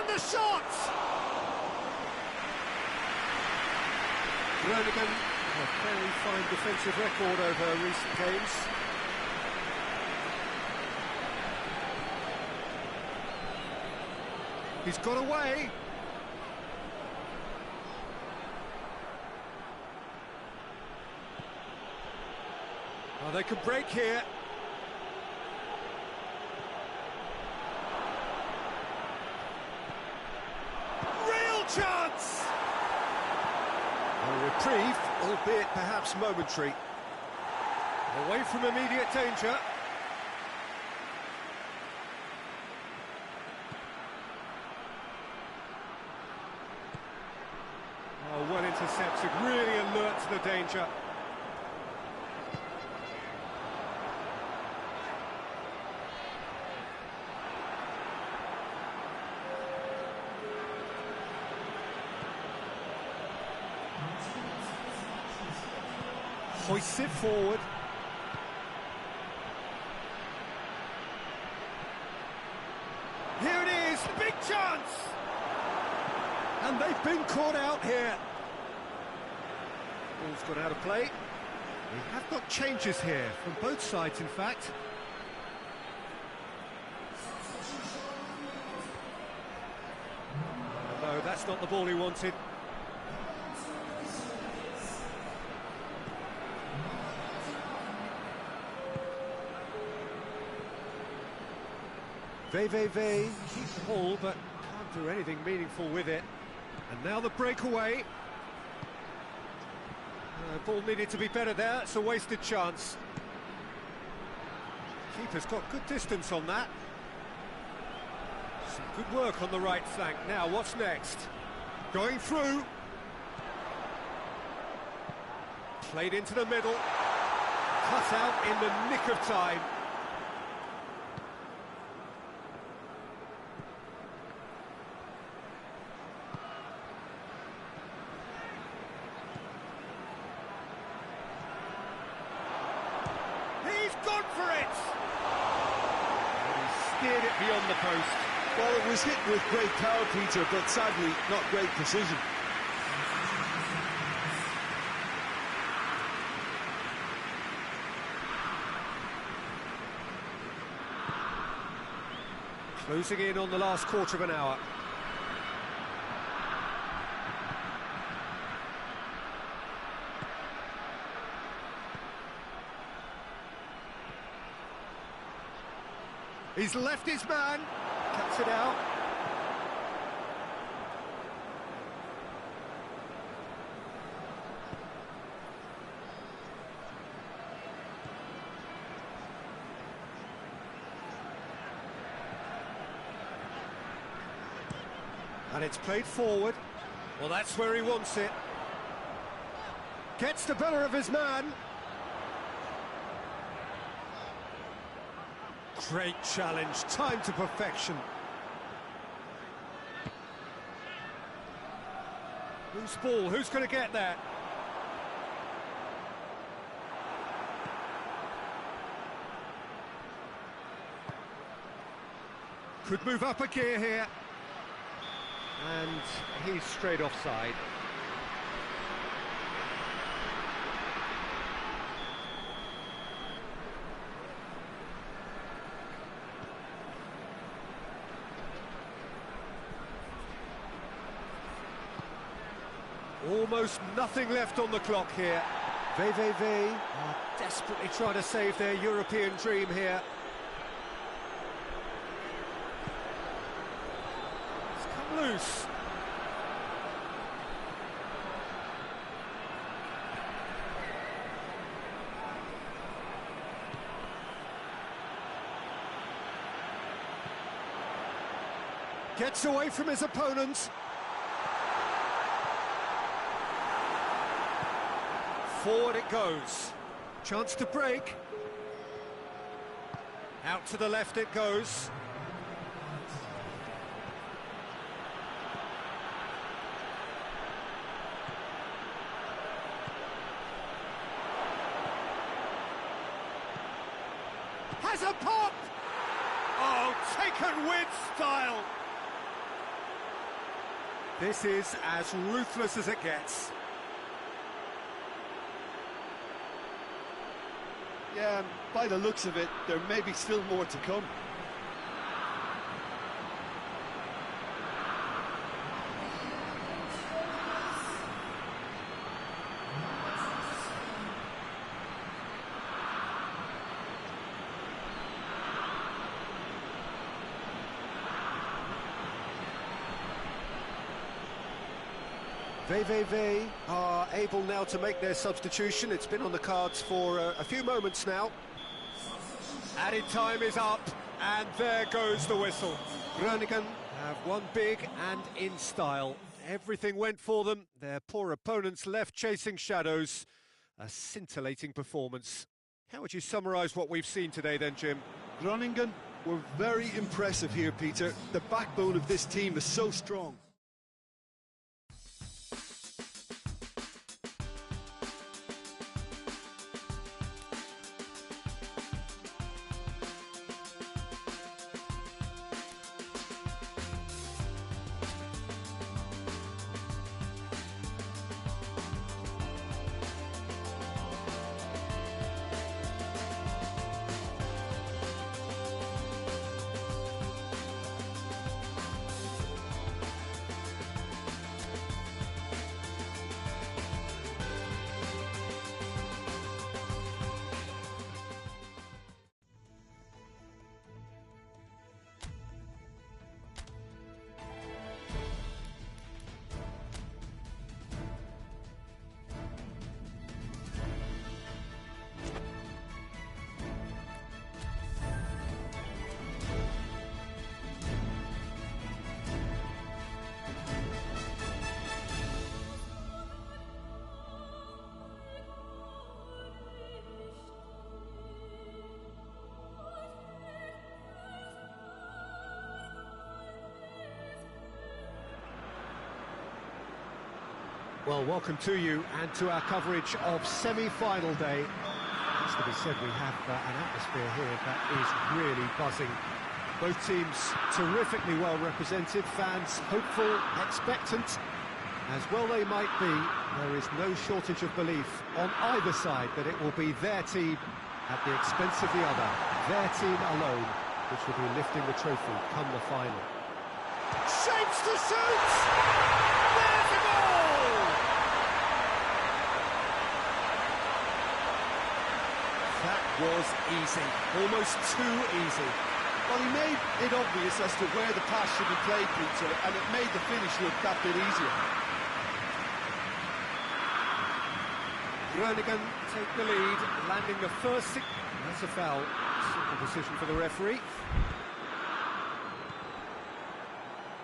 The shot! Groningen, a very fine defensive record over recent games. He's got away. Oh, they could break here. Chance! A reprieve, albeit perhaps momentary. Away from immediate danger. Oh, well intercepted, really alert to the danger. Hoists it forward. Here it is, big chance! And they've been caught out here. Ball's gone out of play. We have got changes here, from both sides in fact. No, that's not the ball he wanted. Veve keeps the ball, but can't do anything meaningful with it. And now the breakaway. Ball needed to be better there, it's a wasted chance. Keeper's got good distance on that. Some good work on the right flank. Now, what's next? Going through. Played into the middle. Cut out in the nick of time. Gone for it! And he steered it beyond the post. Well, it was hit with great power, Peter, but sadly not great precision. Closing in on the last quarter of an hour. He's left his man, cuts it out. And it's played forward. Well, that's where he wants it. Gets the better of his man. Great challenge, time to perfection. Loose ball, who's going to get that? Could move up a gear here. And he's straight offside. Almost nothing left on the clock here. VVV are desperately trying to save their European dream here. It's come loose. Gets away from his opponent. Forward it goes. Chance to break. Out to the left it goes. Has a pop! Oh, taken with style! This is as ruthless as it gets. Yeah, by the looks of it, there may be still more to come. VVV are able now to make their substitution. It's been on the cards for a few moments now. Added time is up, and there goes the whistle. Groningen have won big and in style. Everything went for them. Their poor opponents left chasing shadows. A scintillating performance. How would you summarise what we've seen today then, Jim? Groningen were very impressive here, Peter. The backbone of this team is so strong. Well, welcome to you and to our coverage of semi-final day. Has to be said, we have an atmosphere here that is really buzzing. Both teams terrifically well represented, fans hopeful, expectant. As well they might be, there is no shortage of belief on either side that it will be their team at the expense of the other, their team alone, which will be lifting the trophy come the final. Shapes to suit! There's a goal! That was easy, almost too easy. Well, he made it obvious as to where the pass should be played, Peter, and it made the finish look that bit easier. Groningen take the lead, landing the first six. That's a foul. Simple decision for the referee.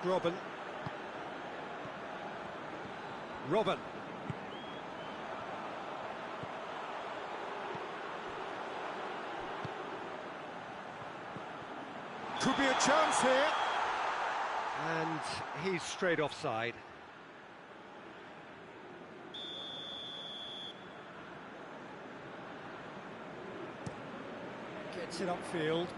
Robben. Could be a chance here. And he's straight offside. Gets it upfield.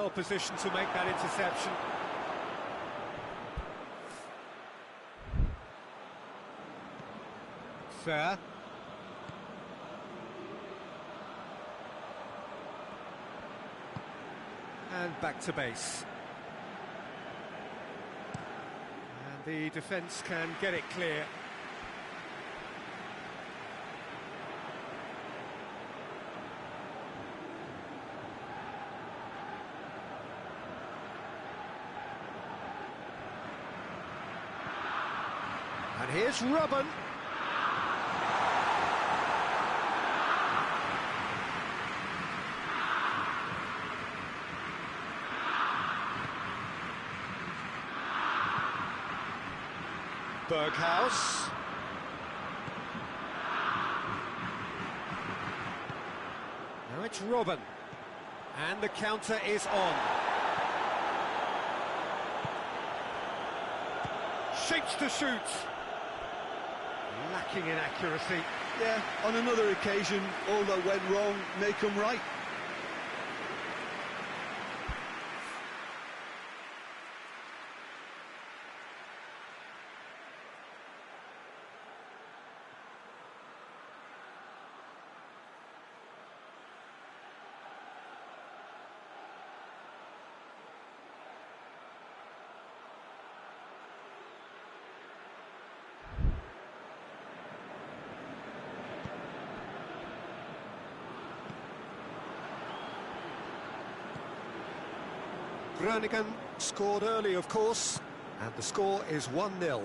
Well positioned to make that interception. Fair. And back to base. And the defence can get it clear. And here's Robin. Berghaus. Now it's Robin. And the counter is on. Shapes to shoot. Lacking in accuracy. Yeah, on another occasion, all that went wrong may come right. Groningen scored early, of course, and the score is 1-0. He's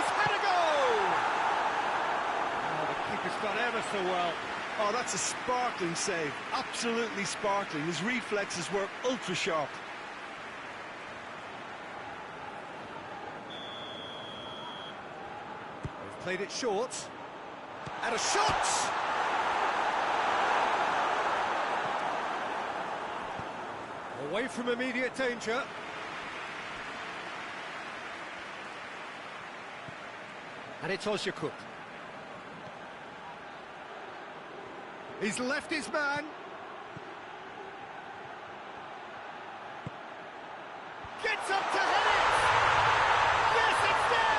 had a goal! Oh, the keeper's done ever so well. Oh, that's a sparkling save, absolutely sparkling. His reflexes were ultra sharp. They've played it short, and a shot! Away from immediate danger. And it's Ozyakup. He's left his man. Gets up to head it! Yes, it's there!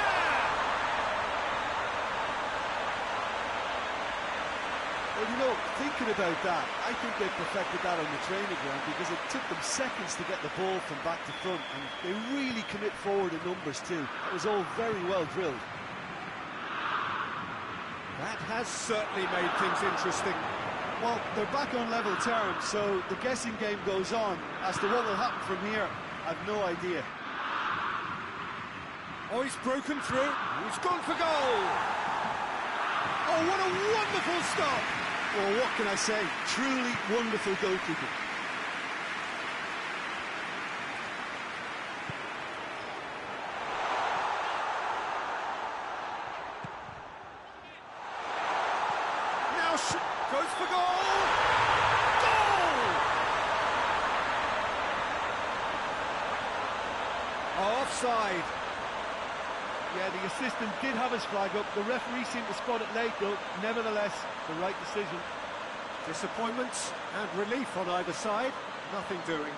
Well, you know, thinking about that, I think they perfected that on the training ground because it took them seconds to get the ball from back to front, and they really commit forward in numbers too. It was all very well drilled. That has certainly made things interesting. Well, they're back on level terms, so the guessing game goes on. As to what will happen from here, I've no idea. Oh, he's broken through. He's gone for goal. Oh, what a wonderful stop. Well, what can I say? Truly wonderful goalkeeping. Now goes for goal. Goal! Offside. Yeah, the assistant did have his flag up. The referee seemed to spot it late, though. Nevertheless, the right decision. Disappointment and relief on either side. Nothing doing.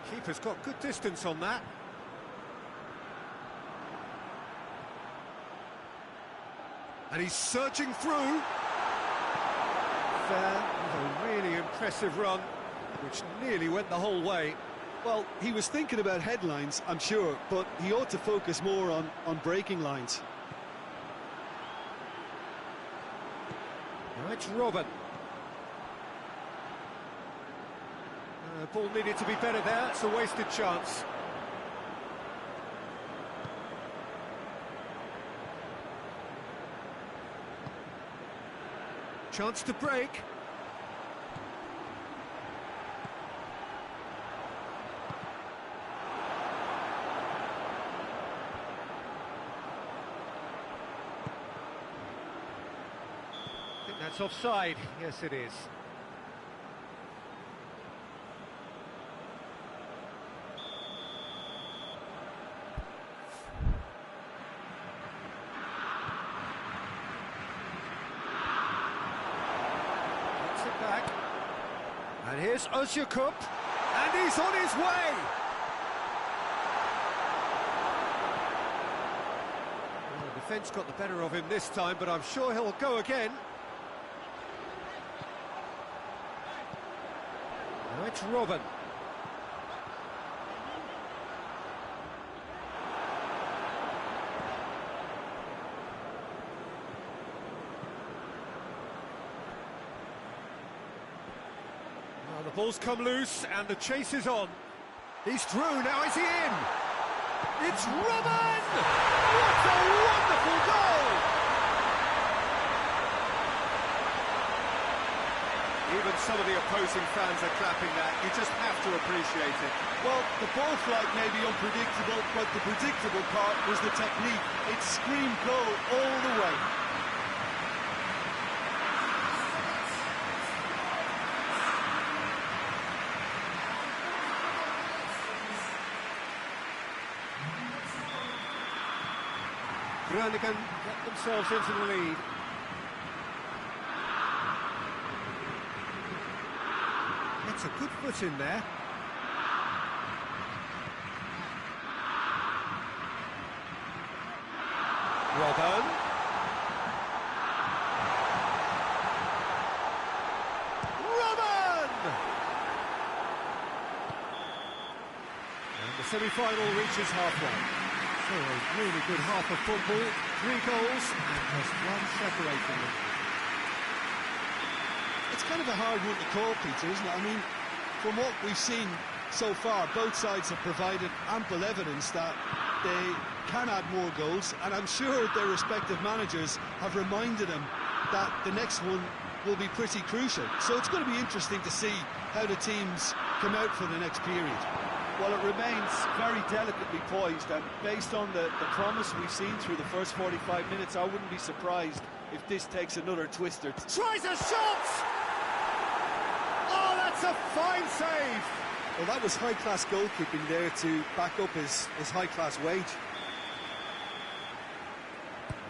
Keeper's got good distance on that. And he's surging through. Fair, with a really impressive run, which nearly went the whole way. Well, he was thinking about headlines, I'm sure, but he ought to focus more on breaking lines. Now it's Robin. Ball needed to be better there, it's a wasted chance. Chance to break. I think that's offside. Yes, it is. And here's Özyakup, and he's on his way! Well, the defence got the better of him this time, but I'm sure he'll go again. Now it's Robin. Well, the ball's come loose and the chase is on. He's through, now is he in? It's Robin! What a wonderful goal! Even some of the opposing fans are clapping that. You just have to appreciate it. Well, the ball flight may be unpredictable, but the predictable part was the technique. It screamed goal all the way. Groningen get themselves into the lead. It's a good foot in there. Robin. Robin! And the semi-final reaches halfway. So a really good half of football, 3 goals and just one separating them. It's kind of a hard one to call, Peter, isn't it? I mean, from what we've seen so far, both sides have provided ample evidence that they can add more goals, and I'm sure their respective managers have reminded them that the next one will be pretty crucial. So it's going to be interesting to see how the teams come out for the next period. Well, it remains very delicately poised, and based on the promise we've seen through the first 45 minutes, I wouldn't be surprised if this takes another twister. Tries a shot! Oh, that's a fine save! Well, that was high-class goalkeeping there to back up his high-class wage.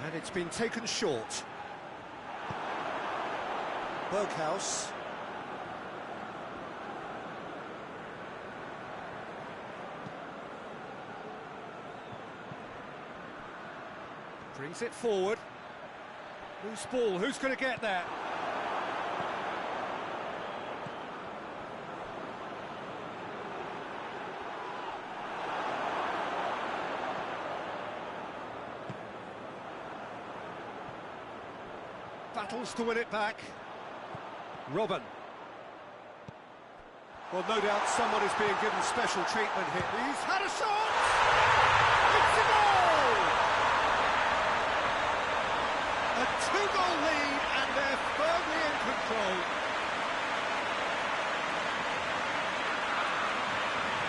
And it's been taken short. Berghaus. Brings it forward. Loose ball, who's going to get there? Battles to win it back. Robin. Well, no doubt someone is being given special treatment here. He's had a shot! It's a goal! A 2-goal lead, and they're firmly in control.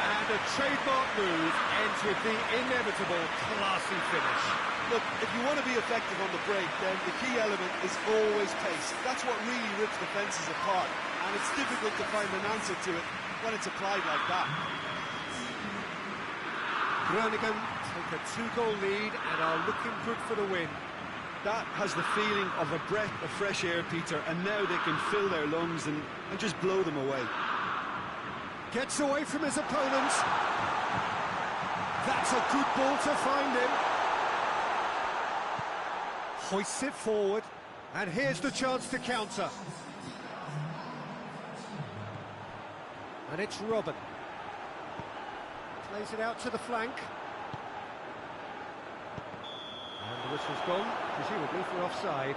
And a trademark move ends with the inevitable classy finish. Look, if you want to be effective on the break, then the key element is always pace. That's what really rips defences apart, and it's difficult to find an answer to it when it's applied like that. Groningen take a 2-goal lead and are looking good for the win. That has the feeling of a breath of fresh air, Peter, and now they can fill their lungs and just blow them away. Gets away from his opponent. That's a good ball to find him. Hoists it forward, and here's the chance to counter. And it's Robin. Plays it out to the flank. And the whistle's gone, presumably for offside.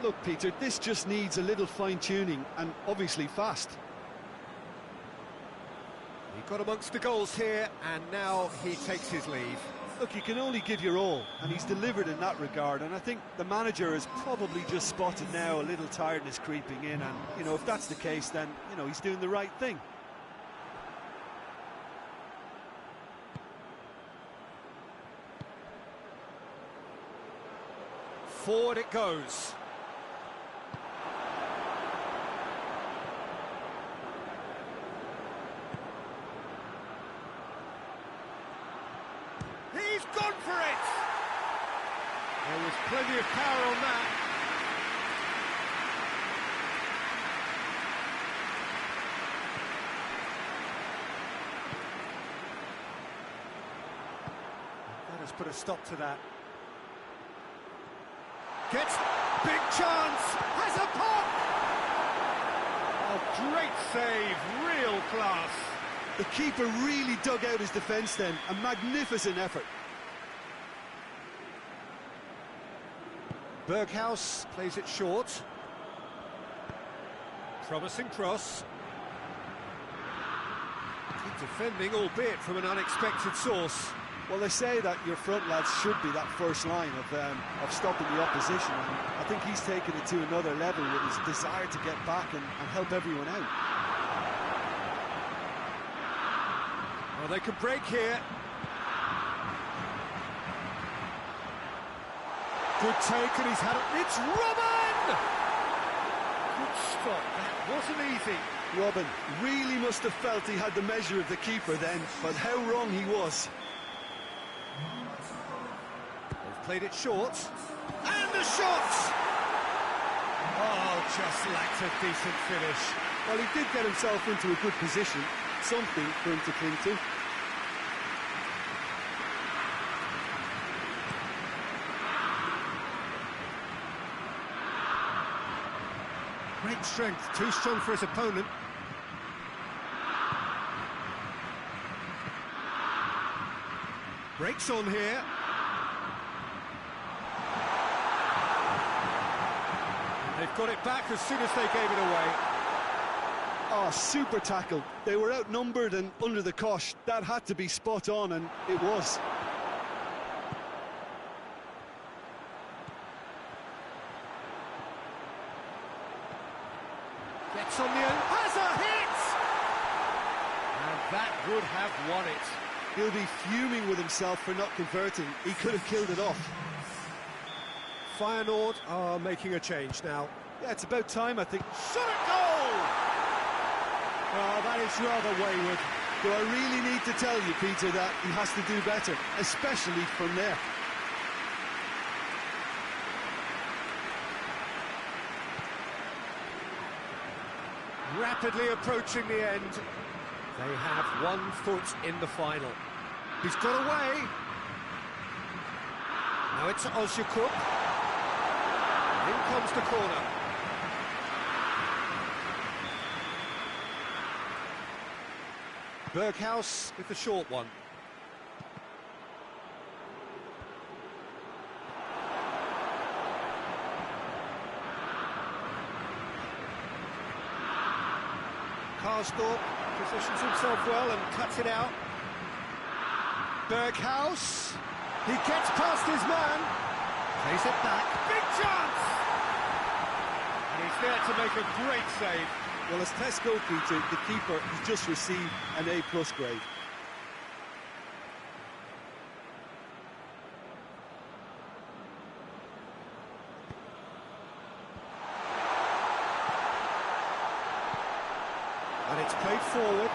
Look, Peter, this just needs a little fine-tuning, and obviously fast. He got amongst the goals here, and now he takes his leave. Look, you can only give your all, and he's delivered in that regard, and I think the manager has probably just spotted now a little tiredness creeping in, and, you know, if that's the case, then, you know, he's doing the right thing. Forward it goes. He's gone for it! There was plenty of power on that. put a stop to that. Gets big chance, has a pop! Oh, great save, real class. The keeper really dug out his defence then, a magnificent effort. Berghaus plays it short. Promising cross. Good defending, albeit from an unexpected source. Well, they say that your front lads should be that first line of stopping the opposition. And I think he's taken it to another level with his desire to get back and help everyone out. Well, they can break here. Good take, and he's had it. It's Robin! Good stop. That wasn't easy. Robin really must have felt he had the measure of the keeper then, but how wrong he was. They've played it short. And the shot! Oh, just lacked a decent finish. Well, he did get himself into a good position, something for him to cling to. Great strength, too strong for his opponent. Breaks on here. They've got it back as soon as they gave it away. Oh, super tackle. They were outnumbered and under the cosh. That had to be spot on, and it was. Gets on the end, has a hit! And that would have won it. He'll be fuming with himself for not converting. He could have killed it off. Feyenoord are making a change now. Yeah, it's about time, I think. Shot at goal! Oh, that is rather wayward. Do I really need to tell you, Peter, that he has to do better, especially from there? Rapidly approaching the end. They have 1 foot in the final. He's got away. Now it's Ozyakup. In comes the corner. Berghaus with the short one. Karsdorp positions himself well and cuts it out. Berghaus, he gets past his man, plays it back, big chance! And he's there to make a great save. Well, as tests go, Peter, the keeper has just received an A+ grade. And it's played forward.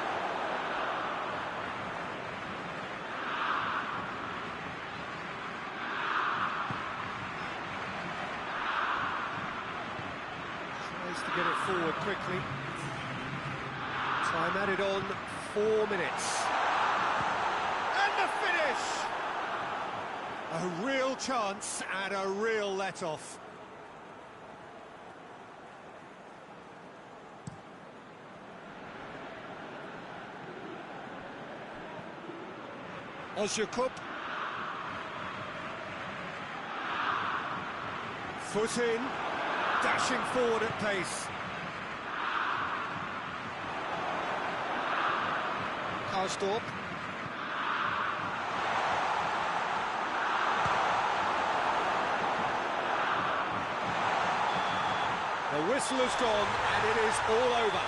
Tries to get it forward quickly. Time added on, 4 minutes. And the finish! A real chance and a real let-off. Ozyakup. Foot in, dashing forward at pace. Karsdorp. The whistle has gone and it is all over.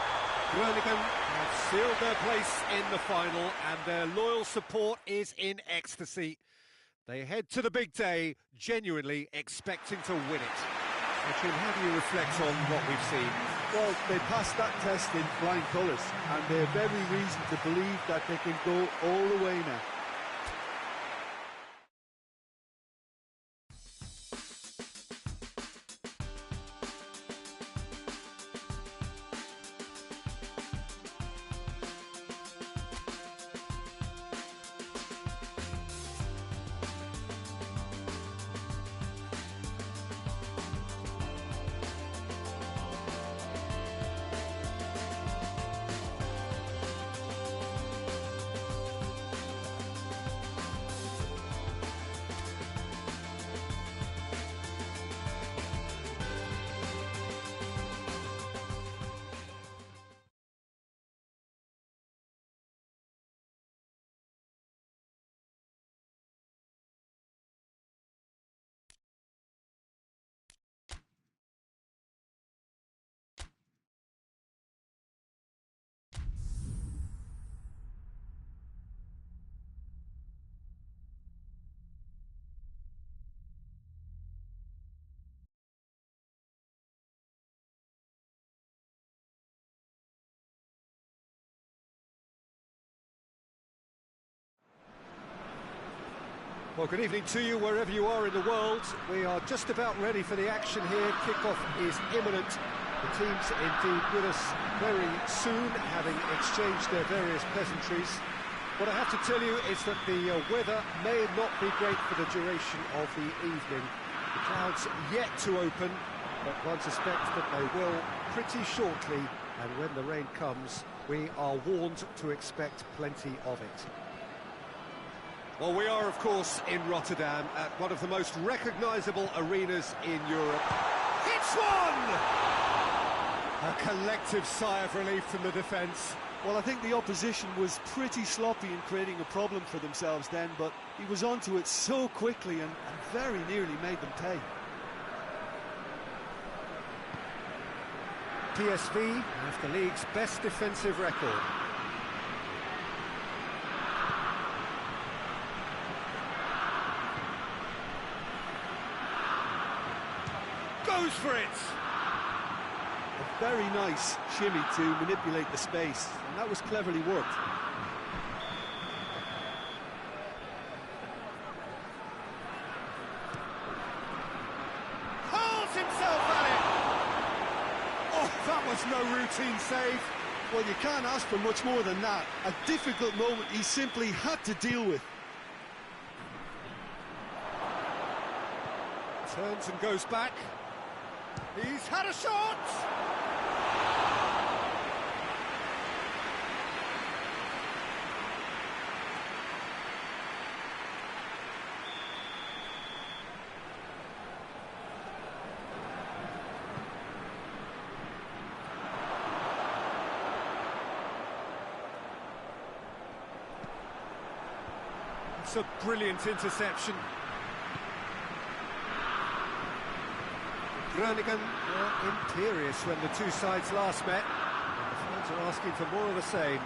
Groningen have sealed their place in the final and their loyal support is in ecstasy. They head to the big day, genuinely expecting to win it. Jim, how do you reflect on what we've seen? Well, they passed that test in flying colours, and they have every reason to believe that they can go all the way now. Well, good evening to you wherever you are in the world. We are just about ready for the action here. Kickoff is imminent. The teams indeed with us very soon, having exchanged their various pleasantries. What I have to tell you is that the weather may not be great for the duration of the evening. The clouds yet to open, but one suspects that they will pretty shortly, and when the rain comes, we are warned to expect plenty of it. Well, we are, of course, in Rotterdam, at one of the most recognisable arenas in Europe. Hits one! A collective sigh of relief from the defence. Well, I think the opposition was pretty sloppy in creating a problem for themselves then, but he was onto it so quickly and very nearly made them pay. PSV have the league's best defensive record. Goes for it! A very nice shimmy to manipulate the space, and that was cleverly worked. Hurls himself at it! Oh, that was no routine save. Well, you can't ask for much more than that. A difficult moment he simply had to deal with. Turns and goes back. He's had a shot! It's a brilliant interception. Groningen were imperious when the two sides last met, and the fans are asking for more of the same.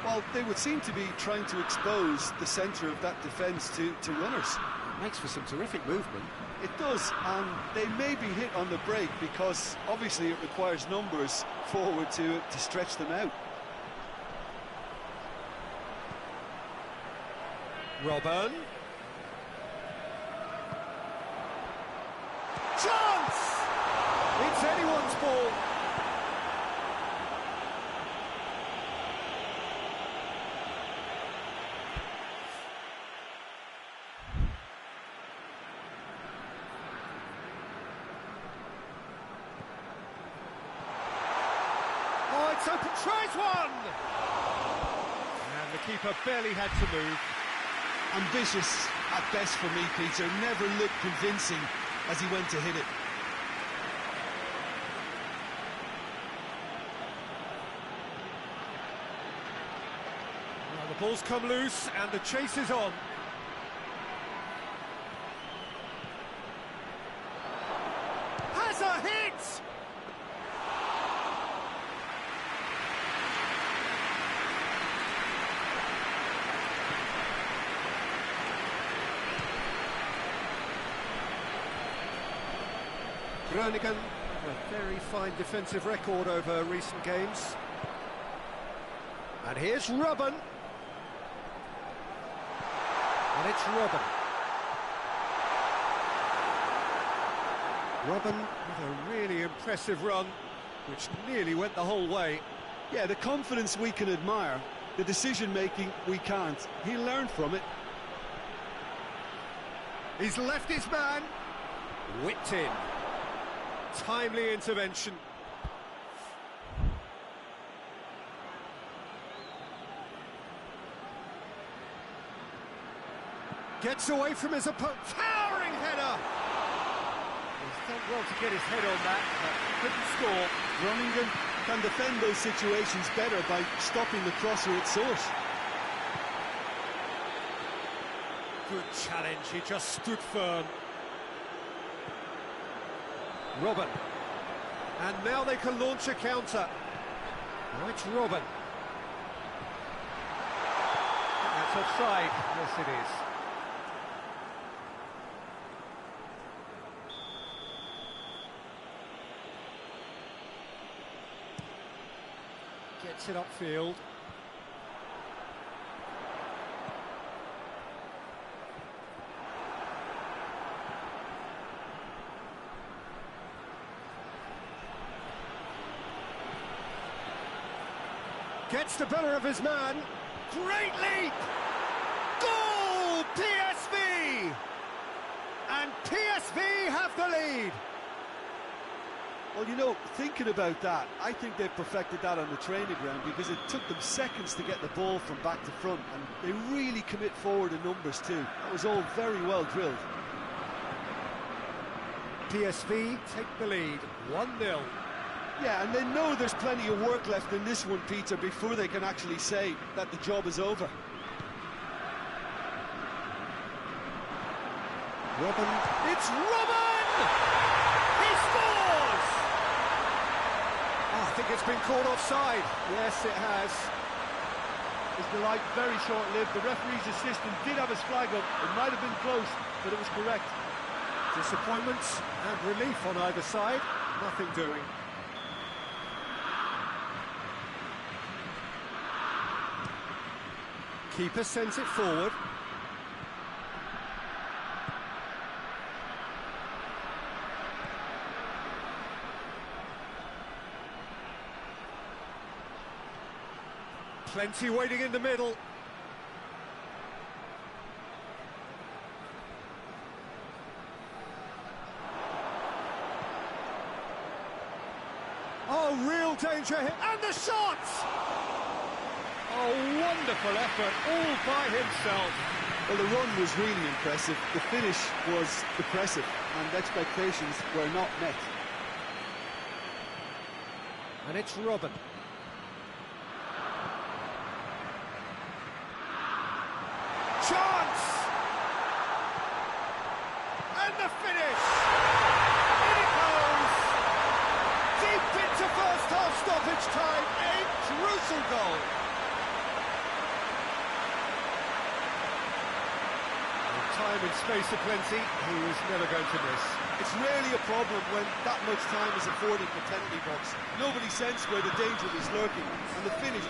Well, they would seem to be trying to expose the centre of that defence to runners. Makes for some terrific movement. It does, and they may be hit on the break because obviously it requires numbers forward to stretch them out. Robben. Chance! It's anyone's ball. Oh, it's open, tries one! And the keeper barely had to move. Ambitious at best for me, Peter. Never looked convincing as he went to hit it. Well, the ball's come loose and the chase is on. Has a hit! Groningen, a very fine defensive record over recent games. And here's Robben. And it's Robben. Robben with a really impressive run, which nearly went the whole way. Yeah, the confidence we can admire, the decision-making we can't. He learned from it. He's left his man. Whipped in. Timely intervention. Gets away from his opponent. Towering header! He's done well to get his head on that, but couldn't score. Groningen can defend those situations better by stopping the crosser at source. Good challenge, he just stood firm. Robben. And now they can launch a counter. Now it's Robben. That's offside. Yes, it is. Gets it upfield. Gets the better of his man. Great leap! Goal! PSV! And PSV have the lead. Well, you know, thinking about that, I think they perfected that on the training ground because it took them seconds to get the ball from back to front, and they really commit forward in numbers too. That was all very well drilled. PSV take the lead, 1-0. Yeah, and they know there's plenty of work left in this one, Peter, before they can actually say that the job is over. Robben. It's Robben! He scores! Oh, I think it's been called offside. Yes, it has. His delight very short-lived. The referee's assistant did have his flag up. It might have been close, but it was correct. Disappointment and relief on either side. Nothing doing. Keeper sends it forward. Plenty waiting in the middle. Oh, real danger here. And the shot! Oh, wonderful effort, all by himself. Well, the run was really impressive. The finish was impressive, and expectations were not met. And it's Robben. Chance! And the finish! In it goes! Deep into first half stoppage time, a crucial goal! With time and space aplenty, he was never going to miss. It's rarely a problem when that much time is afforded for penalty box. Nobody sensed where the danger was lurking, and the finish.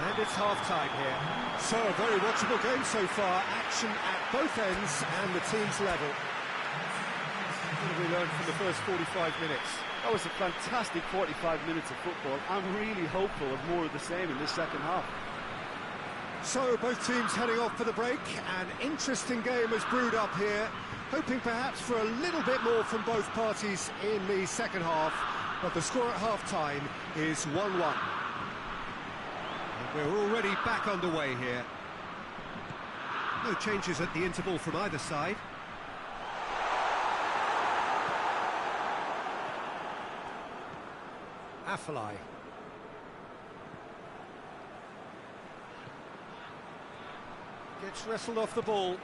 And it's half-time here. So, a very watchable game so far. Action at both ends and the team's level. What have we learned from the first 45 minutes? That was a fantastic 45 minutes of football. I'm really hopeful of more of the same in this second half. So, both teams heading off for the break. An interesting game has brewed up here. Hoping perhaps for a little bit more from both parties in the second half. But the score at half-time is 1-1. We're already back underway here. No changes at the interval from either side. Afellay. Gets wrestled off the ball.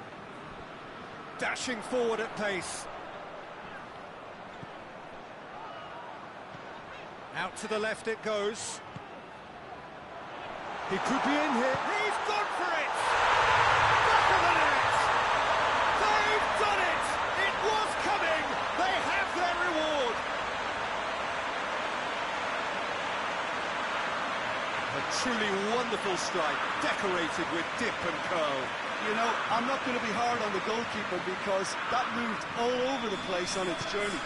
Dashing forward at pace. Out to the left it goes. He could be in here. He's gone for it! Back of the net! They've done it! It was coming! They have their reward! A truly wonderful strike, decorated with dip and curl. You know, I'm not going to be hard on the goalkeeper because that moved all over the place on its journey.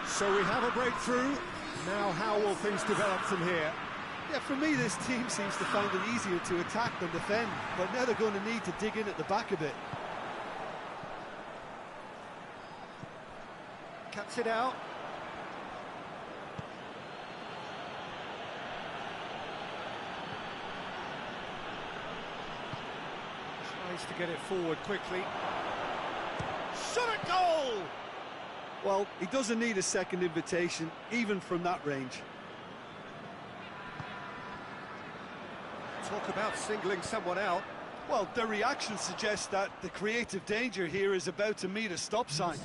So we have a breakthrough. Now how will things develop from here? Yeah, for me, this team seems to find it easier to attack than defend, but now they're going to need to dig in at the back a bit. Cuts it out. Tries to get it forward quickly. Shot at goal! Well, he doesn't need a second invitation, even from that range. Talk about singling someone out. Well, their reaction suggests that the creative danger here is about to meet a stop sign.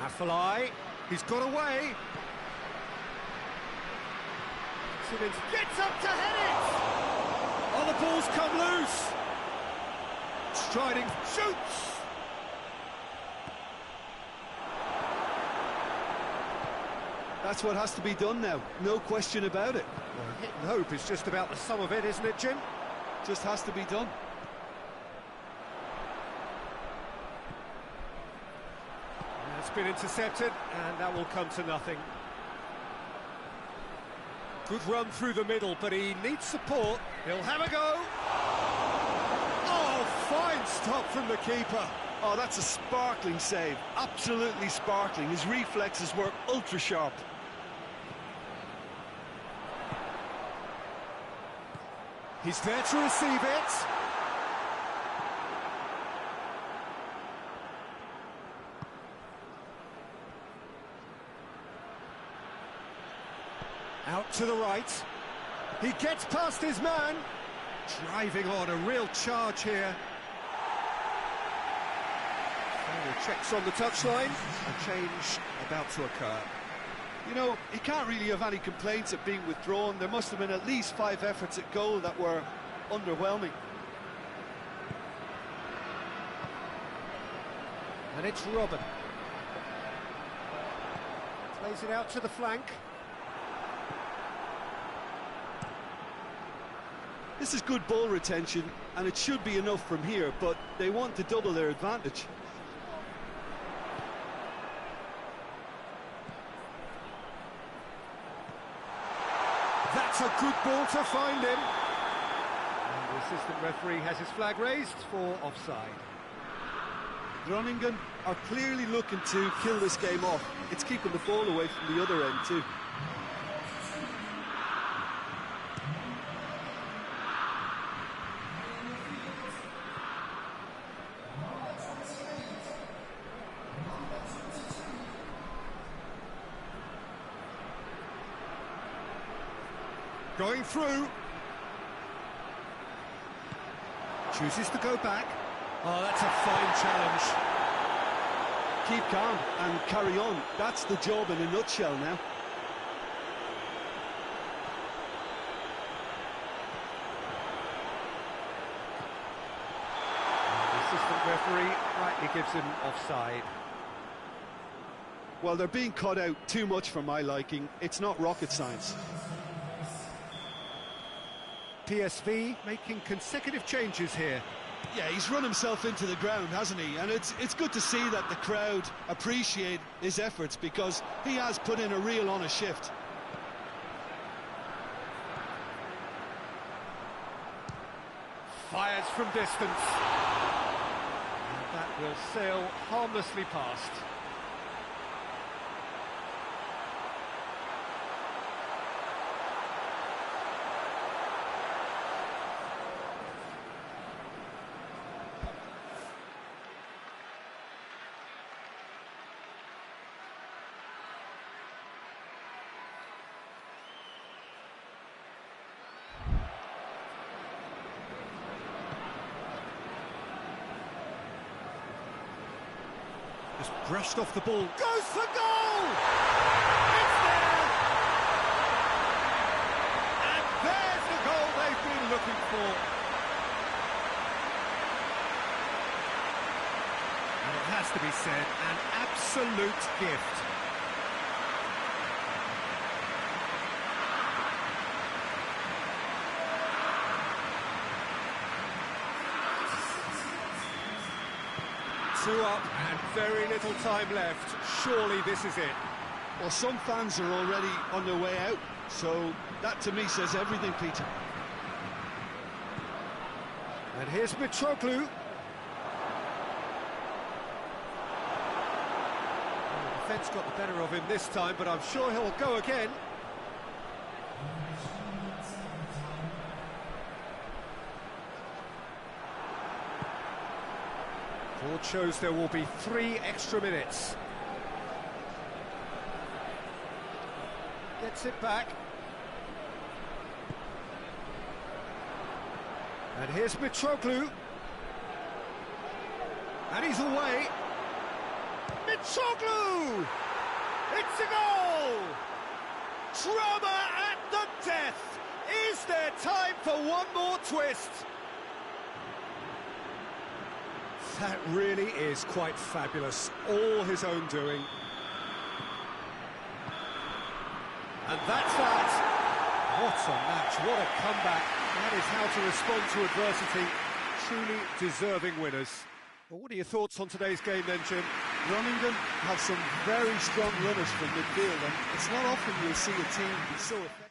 Afellay, he's got away. Gets up to head it! Oh, the ball's come loose. Striding, shoots! That's what has to be done now, no question about it. Well, hit and hope is just about the sum of it, isn't it, Jim? Just has to be done. been intercepted, and that will come to nothing. Good run through the middle, but he needs support. He'll have a go. Oh, fine stop from the keeper. Oh, that's a sparkling save. Absolutely sparkling. His reflexes were ultra sharp. He's there to receive it. Out to the right. He gets past his man. Driving on, a real charge here. Checks on the touchline. A change about to occur. You know, he can't really have any complaints at being withdrawn. There must have been at least 5 efforts at goal that were underwhelming. And it's Robin. Plays it out to the flank. This is good ball retention, and it should be enough from here, but they want to double their advantage. That's a good ball to find him. And the assistant referee has his flag raised for offside. Groningen are clearly looking to kill this game off. It's keeping the ball away from the other end too. Going through. Chooses to go back. Oh, that's a fine challenge. Keep calm and carry on. That's the job in a nutshell now. The assistant referee rightly gives him offside. Well, they're being cut out too much for my liking. It's not rocket science. PSV making consecutive changes here. Yeah, he's run himself into the ground, hasn't he? And it's good to see that the crowd appreciate his efforts, because he has put in a real honest shift. Fires from distance. And that will sail harmlessly past. Just brushed off the ball. Goes for goal! It's there! And there's the goal they've been looking for. And it has to be said, an absolute gift. Two up and very little time left. Surely this is it. Well, some fans are already on their way out, so that to me says everything, Peter. And here's Mitroglou. The defence got the better of him this time, but I'm sure he'll go again. Board shows there will be 3 extra minutes. Gets it back. And here's Mitroglou. And he's away. Mitroglou! It's a goal! Drama at the death! Is there time for one more twist? That really is quite fabulous. All his own doing. And that's that. What a match, what a comeback. That is how to respond to adversity. Truly deserving winners. Well, what are your thoughts on today's game then, Jim? Groningen have some very strong runners from midfield, and it's not often you'll see a team be so effective.